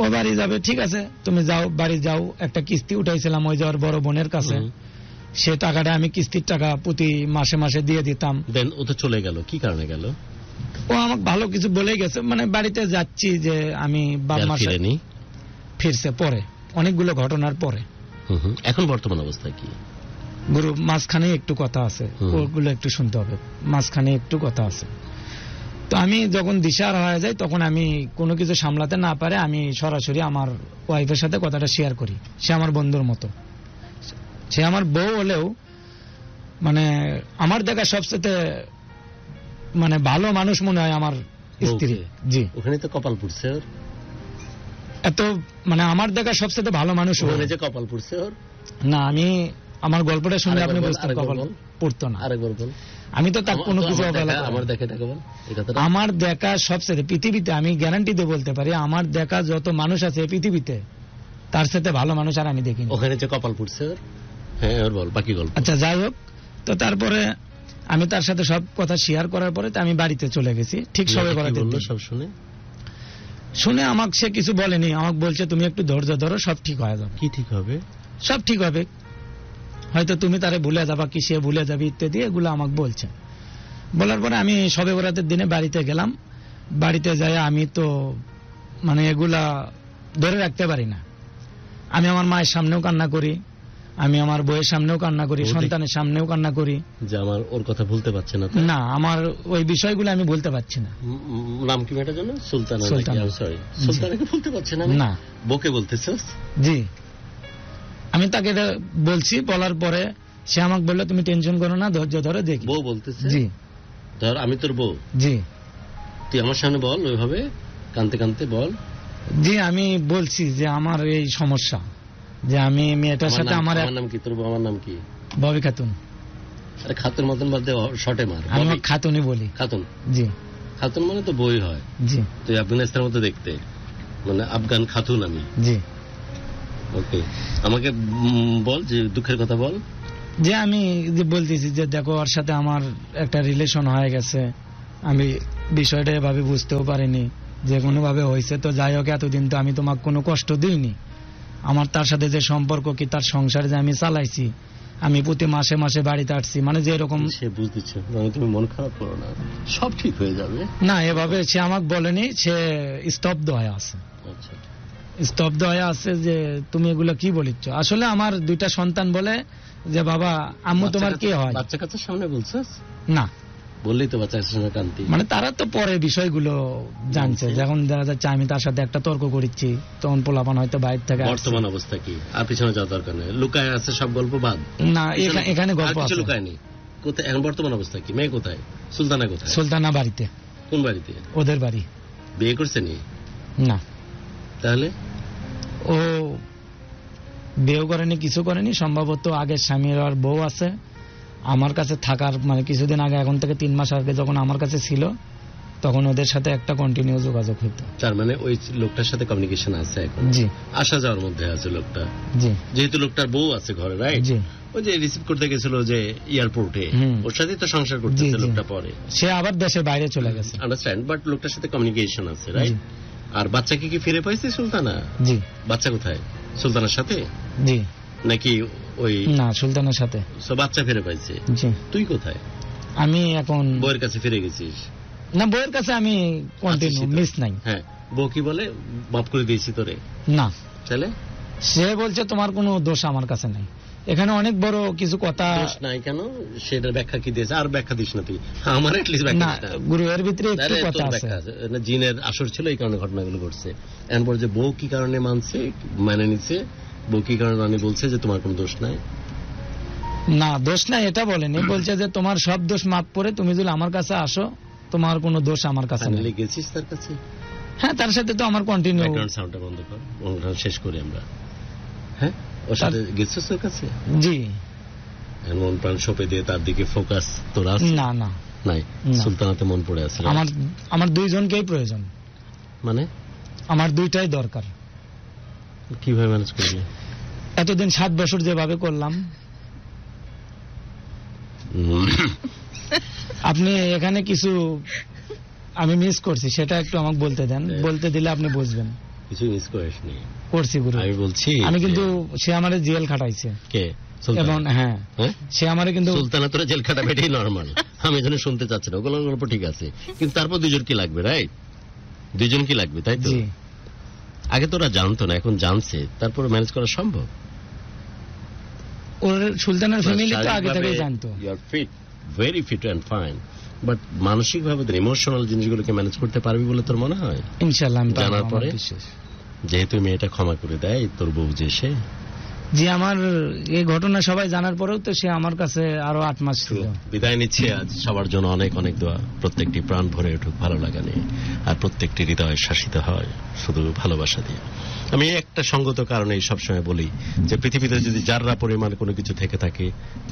ও বাড়ি যাবে, ঠিক আছে তুমি যাও, বাড়ি যাও। একটা কিস্তি উঠাইছিলাম ওই যাওয়ার বড় বোনের কাছে, সে টাকাটা আমি কিস্তির টাকা প্রতি মাসে মাসে দিয়ে দিতাম। ও তো চলে গেল, কি কারণে গেল? ও আমাকে ভালো কিছু বলে গেছে, মানে বাড়িতে যাচ্ছি যে আমি বাপ মাসে ফিরছে পরে অনেকগুলো ঘটনার পরে। এখন বর্তমান অবস্থা কি? গুরু মাঝখানে একটু কথা আছে, ওগুলো একটু শুনতে হবে, মাঝখানে একটু কথা আছে। তো আমি যখন দিশাহারা হয়ে যাই তখন আমি কোনো কিছু সামলাতে না পারে আমি সরাসরি আমার ওয়াইফের সাথে কথাটা শেয়ার করি। সে আমার বন্ধুর মতো, সে আমার বউ হলেও মানে আমার দেখা সবচেয়ে মানে ভালো মানুষ মনে হয় আমার স্ত্রী। জি, ওখানে তো কপাল পুড়ছে ওর, এত মানে আমার দেখা সবচেয়ে ভালো মানুষ ওখানে যে কপাল পুড়ছে ওর। না, আমি আমার গল্পটা শুনে আপনি বুঝতেন কপাল পড়তো না। আরেকবার বল। আমি তো তার কোনো কিছু আমার দেখা সবচেয়ে পৃথিবীতে আমি গ্যারান্টি দিয়ে বলতে পারি আমার দেখা যত মানুষ আছে পৃথিবীতে তার সাথে ভালো মানুষ আর আমি দেখিনি। ওখানে যে কপাল পুড়ছে ওর। হ্যাঁ, ওর বল বাকি গল্প। আচ্ছা, যাই হোক, তো তারপরে আমি তার সাথে সব কথা শেয়ার করার পরে আমি বাড়িতে চলে গেছি। ঠিক সবে সব শুনে আমাকে সে কিছু বলেনি, আমাকে বলছে তুমি একটু ধৈর্য ধরো, সব ঠিক হয়ে যাবে। কি ঠিক হবে? সব ঠিক হবে, হয়তো তুমি তারে ভুলে যাবা, কি সে ভুলে যাবে ইত্যাদি, এগুলো আমাকে বলছে। বলার পরে আমি সবে বরাতের দিনে বাড়িতে গেলাম। বাড়িতে যাই আমি তো মানে এগুলা ধরে রাখতে পারি না। আমি আমার মায়ের সামনেও কান্না করি, আমি আমার বউয়ের সামনেও কান্না করি, সন্তানের সামনেও কান্না করি যে আমার ওর কথা ভুলতে পারছে না। না, আমার ওই বিষয়গুলো আমি বলতে পারছি না। নাম কি মেয়েটার জন্য? সুলতানা। সরি, সুলতানাকে বলতে পারছে না। না, বউকে বলতেছিস? জি, আমি তাকে বলছি। বলার পরে সে আমাকে বললো তুমি টেনশন করো না, ধৈর্য ধরো, দেখি। বউ বলতেছে? জি। ধর আমি তোর বউ। জি। তুই আমার সামনে বল, ওইভাবে কানতে কানতে বল। জি, আমি বলছি যে আমার এই সমস্যা, যে আমি মেয়েটার সাথে আমার নাম কি? তোর আমার নাম কি? ববি খাতুন। আরে খাতুন মতন বাদ দে, শর্টে মার। আমি খাতুনই বলি। খাতুন? জি। খাতুন মানে তো বই হয়। জি। তুই আফগানিস্তানের মতো দেখতে, মানে আফগান খাতুন আমি। জি। ওকে, আমাকে বল যে দুঃখের কথা বল। যে আমি যে বলতেছি যে দেখো ওর সাথে আমার একটা রিলেশন হয়ে গেছে, আমি বিষয়টা এভাবে বুঝতেও পারিনি, যে কোনো ভাবে হয়েছে। তো যাই হোক, এতদিন তো আমি তোমাকে কোনো কষ্ট দিইনি। আমার তার সাথে যে সম্পর্ক, কি তার সংসার যে আমি চালাইছি, আমি প্রতি মাসে মাসে বাড়িতে আসছি, মানে যে এরকম। সে বুঝতেছে, তুমি মন খারাপ করো না, সব ঠিক হয়ে যাবে। না, এভাবে সে আমাকে বলেনি, সে স্তব্ধ হয়ে আছে। আচ্ছা, স্তব্ধ হয়ে আছে যে তুমি এগুলো কি বলিচ্ছ। আসলে আমার 2টা সন্তান বলে যে বাবা আম্মু তোমার কি হয়? বাচ্চা কাচ্চার সামনে বলছিস? না, বললেই তো বাচ্চা কাচ্চার সামনে কান্তি। মানে তারা তো পরে বিষয়গুলো জানছে, যখন দেখা যাচ্ছে আমি তার সাথে একটা তর্ক করছি, তখন পোলাপান হয়তো বাইরে থেকে। বর্তমান অবস্থা কি? আর পিছনে যাওয়ার দরকার নেই, লুকায় আছে সব গল্প বাদ। না, এখানে গল্প আছে, লুকায় নেই। কোথায় এখন বর্তমান অবস্থা কি? মেয়ে কোথায়? সুলতানা কোথায়? সুলতানা বাড়িতে। কোন বাড়িতে? ওদের বাড়ি। বিয়ে করছে নি? না। তাহলে ও বিয়ে করেনি, কিছু করেনি, সম্ভবত আগের স্বামীর আর বউ আছে আমার কাছে থাকার, মানে কিছুদিন আগে, এখন থেকে 3 মাস আগে যখন আমার কাছে ছিল তখন ওদের সাথে একটা কন্টিনিউ যোগাযোগ হইতো। তার মানে ওই লোকটার সাথে কমিউনিকেশন আছে এখন? জি। আসা যাওয়ার মধ্যে আছে লোকটা? জি। যেহেতু লোকটার বউ আছে ঘরে, রাইট? জি। ওই যে রিসিভ করতে গেছিল যে এয়ারপোর্টে, ওর সাথে তো সংসার করতেছে লোকটা, পরে সে আবার দেশের বাইরে চলে গেছে। আন্ডারস্ট্যান্ড, বাট লোকটার সাথে কমিউনিকেশন আছে, রাইট? আর বাচ্চাকে কি ফিরে পাইছে সুলতানা? জি। বাচ্চা কোথায়? সুলতানার সাথে? জি। নাকি ওই? না, সুলতানের সাথে। বাচ্চা ফিরে পাইছে। জি। তুই কোথায়? আমি এখন বউয়ের কাছে ফিরে গেছিস? না, বউয়ের কাছে আমি কন্টিনিউ, মিস নাই। হ্যাঁ, বউ কি বলে? মাফ করে দিয়েছি তোরে? না। তাহলে সে বলছে তোমার কোনো দোষ আমার কাছে নাই, এখানে অনেক বড় কিছু কথা দোষ নাই কেন, সেটার ব্যাখ্যা কি দিয়েছে? আর ব্যাখ্যা দিস না তুই, আমার এটলিস্ট ব্যাখ্যা না দিস না। গুরু, এর ভিতরে একটু আরে, কথা তোর আছে। ব্যাখ্যা আছে। না, জিনের আসর ছিল, এই কারণে ঘটনাগুলো ঘটছে। এরপর যে বউ কি কারণে মানছে, মানে নিচ্ছে, বউ কি কারণে রানী বলছে যে তোমার কোনো দোষ নাই। না দোষ নাই এটা বলেনি, বলছে যে তোমার সব দোষ মাফ করে তুমি যদি আমার কাছে আসো, তোমার কোনো দোষ আমার কাছে নেই। ফাইনালি গেছিস তার কাছে? হ্যাঁ, তার সাথে তো আমার কন্টিনিউ। ব্যাকগ্রাউন্ড সাউন্ডটা বন্ধ কর, অনুষ্ঠান শেষ করি আমরা। হ্যাঁ, ওর সাথে গেছিস ওর কাছে? জি। মন প্রাণ সঁপে দিয়ে তার দিকে ফোকাস তোর আছে? না না নাই, সুলতানাতে মন পড়ে আছে। আমার দুইজনকেই প্রয়োজন, মানে আমার দুইটাই দরকার। কিভাবে ম্যানেজ করবি? এতদিন 7 বছর যেভাবে করলাম। আপনি এখানে কিছু আমি মিস করছি, সেটা একটু আমাকে বলতে দেন, বলতে দিলে আপনি বুঝবেন। কিছু মিস করিসনি? করছি গুরু, আমি বলছি। আমি কিন্তু সে আমারে জেল খাটাইছে। কে? এবং হ্যাঁ, সে আমারে কিন্তু সুলতানা তোরা জেল খাটাবে, এটাই নর্মাল। আমি এখানে শুনতে চাচ্ছি না, ওগুলো গল্প ঠিক আছে, কিন্তু তারপর দুজন কি লাগবে, রাইট? দুজন কি লাগবে, তাই তো? আগে তোরা জানতো না, এখন জানছে, তারপর ম্যানেজ করা সম্ভব? ওর সুলতানের ফ্যামিলি তো আগে থেকেই জানতো। You are fit, very fit and fine, but মানসিক ভাবে ইমোশনাল জিনিসগুলোকে ম্যানেজ করতে পারবি বলে তোর মনে হয়? ইনশাআল্লাহ। জানার পরে যেহেতু মেয়েটা ক্ষমা করে দেয়, তোর বউ যে সে, যে আমার এই ঘটনা সবাই জানার পরেও তো সে আমার কাছে আরো 8 মাস ছিল। বিদায় নিচ্ছে আজ। সবার জন্য অনেক অনেক দোয়া, প্রত্যেকটি প্রাণ ভরে উঠুক ভালো লাগা নিয়ে, আর প্রত্যেকটি হৃদয় শাসিত হয় শুধু ভালোবাসা দিয়ে। আমি একটা সঙ্গত কারণে সবসময় বলি যে পৃথিবীতে যদি যাররা পরিমাণ কোনো কিছু থেকে থাকে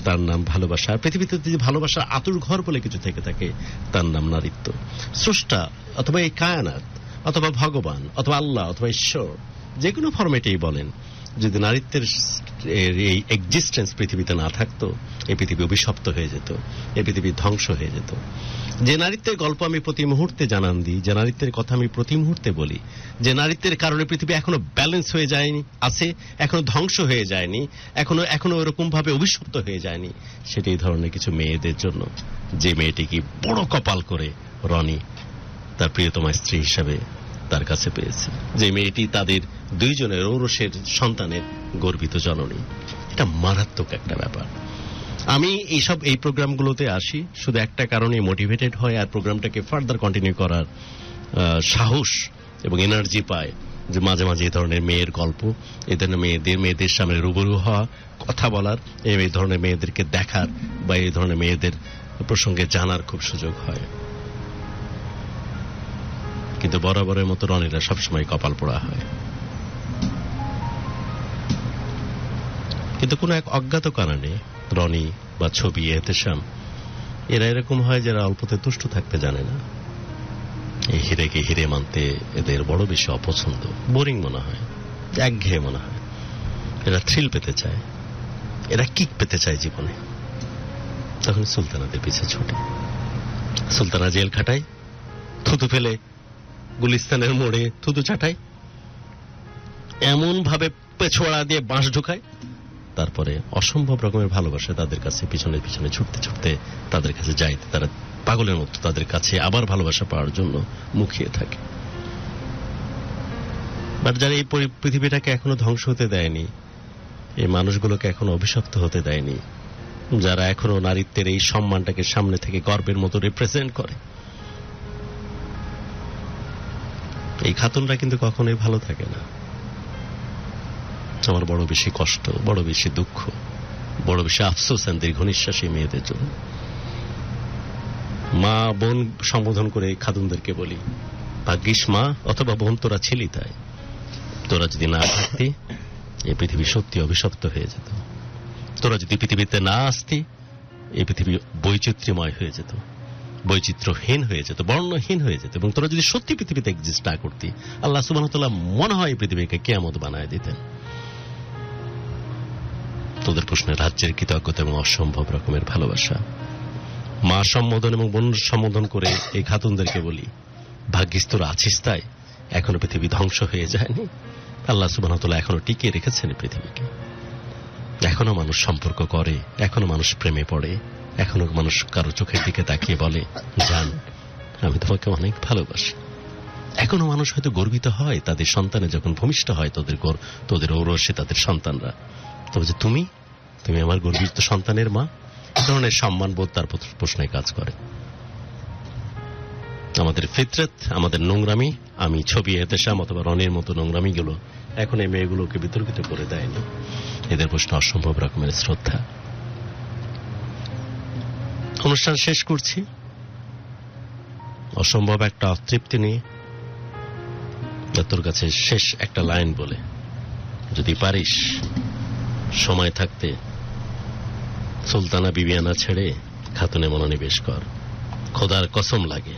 তার নাম ভালোবাসা, আর পৃথিবীতে যদি ভালোবাসার আতুর ঘর বলে কিছু থেকে থাকে তার নাম নারীত্ব। স্রষ্টা অথবা এই কায়নাত অথবা ভগবান অথবা আল্লাহ অথবা ঈশ্বর, যে কোনো ফরম্যাটেই বলেন, যদি নারীত্বের এই এক্সিস্টেন্স পৃথিবীতে না থাকতো, এই পৃথিবী অভিশপ্ত হয়ে যেত, এই পৃথিবী ধ্বংস হয়ে যেত। যে নারীত্বের গল্প আমি প্রতি মুহূর্তে জানান দিই, যে নারীত্বের কথা আমি প্রতি মুহূর্তে বলি, যে নারীত্বের কারণে পৃথিবী এখনো ব্যালেন্স হয়ে যায়নি, আছে, এখনো ধ্বংস হয়ে যায়নি, এখনো এরকম ভাবে অভিশপ্ত হয়ে যায়নি, সেটা এই ধরনের কিছু মেয়েদের জন্য। যে মেয়েটি কি বড় কপাল করে রনি তার প্রিয়তমা স্ত্রী হিসাবে তার কাছে পেয়েছে, যে মেয়েটি তাদের দুইজনের ঔরসের সন্তানের গর্বিত জননী। এটা মারাত্মক একটা ব্যাপার। আমি এই প্রোগ্রামগুলোতে আসি শুধু একটা কারণে, মোটিভেটেড হয় আর প্রোগ্রামটাকে ফার্দার কন্টিনিউ করার সাহস এবং এনার্জি পায়, যে মাঝে মাঝে এই ধরনের মেয়ের গল্প, এই ধরনের মেয়েদের সামনে রুবরু হওয়া, কথা বলার, এই ধরনের মেয়েদেরকে দেখার বা এই ধরনের মেয়েদের প্রসঙ্গে জানার খুব সুযোগ হয়। কিন্তু বরাবরের মতো রনিরা সবসময় কপাল পোড়া হয়। কিন্তু কোন এক অজ্ঞাত কারণে রনি বা ছবি, এহতেশাম, এরা এরকম হয় যারা অল্পতে তুষ্ট থাকতে জানে না। এই হিরেকে হিরে মানতে এদের বড় বেশি অপছন্দ, বোরিং মনে হয়, একঘেয়ে মনে হয়। এরা থ্রিল পেতে চায়, এরা কিক পেতে চায় জীবনে। তখন সুলতানাদের পিছে ছুটে। সুলতানা জেল খাটায়, থুতু ফেলে গুলিস্তানের মোড়ে থুতু চাটায়, এমন ভাবে পেছোড়া দিয়ে বাঁশ ঢুকায়, তারপরে অসম্ভব রকমের ভালোবাসা তাদের কাছে পিছনে পিছনে ছুটতে ছুটতে তাদের কাছে যায়। তারা পাগলের মতো তাদের কাছে আবার ভালোবাসা পাওয়ার জন্য মুখিয়ে থাকে। বাট যারা এই পৃথিবীটাকে এখনো ধ্বংস হতে দেয়নি, এই মানুষগুলোকে এখনো অভিশপ্ত হতে দেয়নি, যারা এখনো নারীত্বের এই সম্মানটাকে সামনে থেকে গর্বের মতো রিপ্রেজেন্ট করে, এই খাতুনরা কিন্তু কখনোই ভালো থাকে না। আমার বড় বেশি কষ্ট, বড় বেশি দুঃখ, বড় বেশি আফসোস আর দীর্ঘ নিঃশ্বাসী মেয়েদের জন্য। মা বোন সম্বোধন করে খাতুনদেরকে বলি, ভাগ্যিস মা অথবা বোন তোরা ছিলি, তাই তোরা যদি না থাকতি এই পৃথিবী সত্যি অভিশপ্ত হয়ে যেত। তোরা যদি পৃথিবীতে না আসতি এই পৃথিবী বৈচিত্র্যময় হয়ে যেত, বৈচিত্র্যহীন হয়ে যেত, বর্ণহীন হয়ে যেত। এবং তোরা যদি সত্যি পৃথিবীতে এক্সিস্ট না করতি, আল্লাহ সুবহানাহু ওয়া তাআলা মনে হয় পৃথিবীকে কিয়ামত বানায় দিতেন। তোদের প্রশ্নে রাজ্যের কৃতজ্ঞতা এবং অসম্ভব রকমের ভালোবাসা। মা সম্বোধন এবং বোন সম্বোধন করে এই খাতুনদেরকে বলি, ভাগ্যিস তোরা আছিস, তাই এখনো পৃথিবী ধ্বংস হয়ে যায়নি। আল্লাহ সুবহানাহু ওয়া তাআলা এখনো টিকিয়ে রেখেছেন পৃথিবীকে। এখনো মানুষ সম্পর্ক করে, এখনো মানুষ প্রেমে পড়ে, এখনো মানুষ কারো চোখের দিকে তাকিয়ে বলে, জান আমি তোমাকে অনেক ভালোবাসি। এখনো মানুষ হয়তো গর্বিত হয় তাদের সন্তানে যখন ভূমিষ্ঠ হয়, তোদের ঔরসে তাদের সন্তানরা, তবে যে তুমি তুমি আমার গর্বিত সন্তানের মা, এ ধরনের সম্মানবোধ তার প্রশ্নে কাজ করে। আমাদের ফিতরত, আমাদের নোংরামি, আমি ছবি এতেশাম অথবা রনির মতো নোংরামি গুলো এখন এই মেয়েগুলোকে বিতর্কিত করে দেয়নি। এদের প্রশ্ন অসম্ভব রকমের শ্রদ্ধা। অনুষ্ঠান শেষ করছি অসম্ভব একটা অতৃপ্তি নিয়ে, তোর কাছে শেষ একটা লাইন বলে, যদি পারিস সময় থাকতে সুলতানা বিবিয়ানা ছেড়ে খাতুনে মনোনিবেশ কর। খোদার কসম লাগে,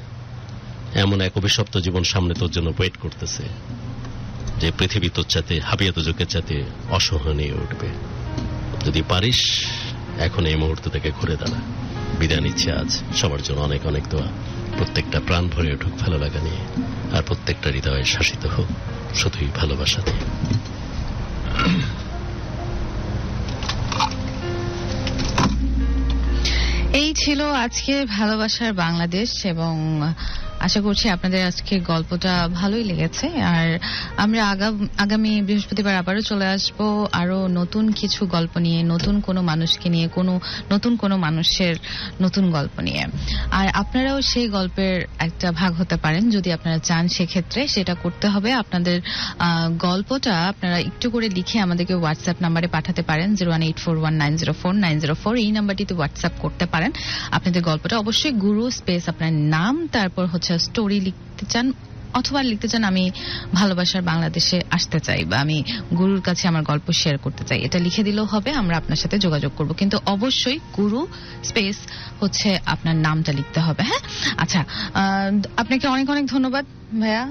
এমন এক অভিশপ্ত জীবন সামনে তোর জন্য ওয়েট করতেছে যে পৃথিবী তোর চাতে হাবিয়া তোজকের চাতে অসহনীয় উঠবে। যদি পারিস এখন এই মুহূর্ত থেকে ঘুরে দাঁড়া। বিদায় নিচ্ছে আজ। সবার জন্য অনেক অনেক দোয়া। প্রত্যেকটা প্রাণ ভরে উঠুক ভালো লাগা নিয়ে, আর প্রত্যেকটা হৃদয়ে শাসিত হোক শুধুই ভালোবাসা দিয়ে। এই ছিল আজকে ভালোবাসার বাংলাদেশ, এবং আশা করছি আপনাদের আজকের গল্পটা ভালোই লেগেছে। আর আমরা আগামী বৃহস্পতিবার আবারও চলে আসব আরো নতুন কিছু গল্প নিয়ে, নতুন কোনো মানুষকে নিয়ে, নতুন কোনো মানুষের নতুন গল্প নিয়ে। আর আপনারাও সেই গল্পের একটা ভাগ হতে পারেন যদি আপনারা চান। সেক্ষেত্রে সেটা করতে হবে, আপনাদের গল্পটা আপনারা একটু করে লিখে আমাদেরকে হোয়াটসঅ্যাপ নাম্বারে পাঠাতে পারেন 01841904904। এই নাম্বারটিতে হোয়াটসঅ্যাপ করতে পারেন আপনাদের গল্পটা। অবশ্যই গুরু স্পেস আপনার নাম, তারপর হচ্ছে স্টোরি লিখতে চান, অথবা লিখতে চান আমি ভালোবাসার বাংলাদেশে আসতে চাই, বা আমি গুরুর কাছে আমার গল্প শেয়ার করতে চাই। এটা লিখে দিলেও হবে, আমরা আপনার সাথে যোগাযোগ করব। কিন্তু অবশ্যই গুরু স্পেস হচ্ছে আপনার নামটা লিখতে হবে। হ্যাঁ, আচ্ছা, আপনাকে অনেক অনেক ধন্যবাদ ভাইয়া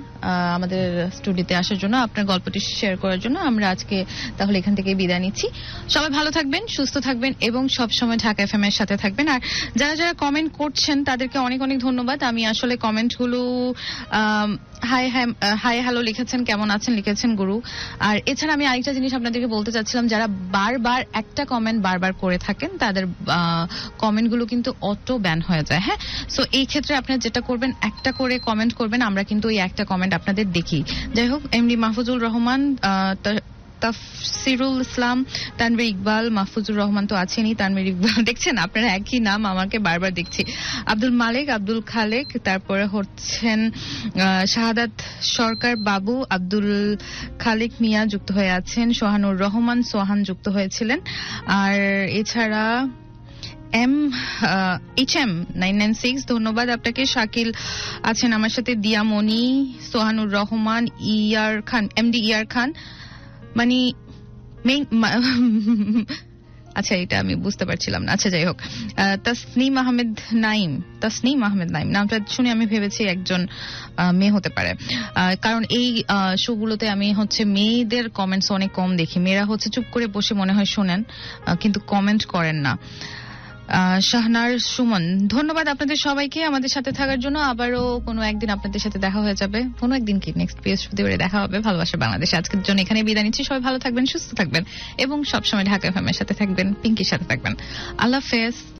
আমাদের স্টুডিওতে আসার জন্য, আপনার গল্পটি শেয়ার করার জন্য। আমরা আজকে তাহলে এখান থেকে বিদায় নিচ্ছি। সবাই ভালো থাকবেন, সুস্থ থাকবেন, এবং সবসময় ঢাকা এফএম এর সাথে থাকবেন। আর যারা যারা কমেন্ট করছেন তাদেরকে অনেক অনেক ধন্যবাদ। আমি আসলে কমেন্টগুলো হাই হ্যালো লিখেছেন, কেমন আছেন লিখেছেন গুরু। আর এছাড়া আমি আরেকটা জিনিস আপনাদেরকে বলতে চাচ্ছিলাম, যারা বারবার একটা কমেন্ট বারবার করে থাকেন তাদের কমেন্টগুলো কিন্তু অটো ব্যান হয়ে যায়। হ্যাঁ, সো এই ক্ষেত্রে আপনারা যেটা করবেন, একটা করে কমেন্ট করবেন, আমরা কিন্তু ওই একটা কমেন্ট আপনাদের দেখি। যাই হোক, এমডি মাহফুজুল রহমান, তাফসিরুল ইসলাম, তানভীর ইকবাল, মাহফুজুর রহমান তো আছেনই, তানভীর ইকবাল, দেখছেন আপনারা একই নাম আমাকে বারবার দেখছি, আব্দুল মালিক, আব্দুল খালেক, তারপরে হচ্ছেন শাহাদাত সরকার বাবু, আব্দুল খালেক মিয়া যুক্ত হয়ে আছেন, সোহানুর রহমান সোহান যুক্ত হয়েছিলেন। আর এছাড়া HM996 ধন্যবাদ আপনাকে। শাকিল আছেন আমার সাথে, দিয়ামণি, সোহানুর রহমান, ইয়ার খান, এমডি ইয়ার খান, মানে আচ্ছা এটা আমি বুঝতে পারছিলাম না। আচ্ছা যাই হোক, তাসনিম আহমেদ নাইম নামটা শুনে আমি ভেবেছি একজন মেয়ে হতে পারে, কারণ এই শোগুলোতে আমি হচ্ছে মেয়েদের কমেন্টস অনেক কম দেখি। মেয়েরা হচ্ছে চুপ করে বসে মনে হয় শোনেন, কিন্তু কমেন্ট করেন না। শাহনার সুমন, ধন্যবাদ আপনাদের সবাইকে আমাদের সাথে থাকার জন্য। আবারও কোনো একদিন আপনাদের সাথে দেখা হয়ে যাবে, কোনো একদিন কি নেক্সট বৃহস্পতিবারে দেখা হবে ভালোবাসার বাংলাদেশে। আজকের জন্য এখানে বিদায় নিচ্ছি। সবাই ভালো থাকবেন, সুস্থ থাকবেন, এবং সবসময় ঢাকা এফএম এর সাথে থাকবেন, পিঙ্কির সাথে থাকবেন। আল্লাহ হাফেজ।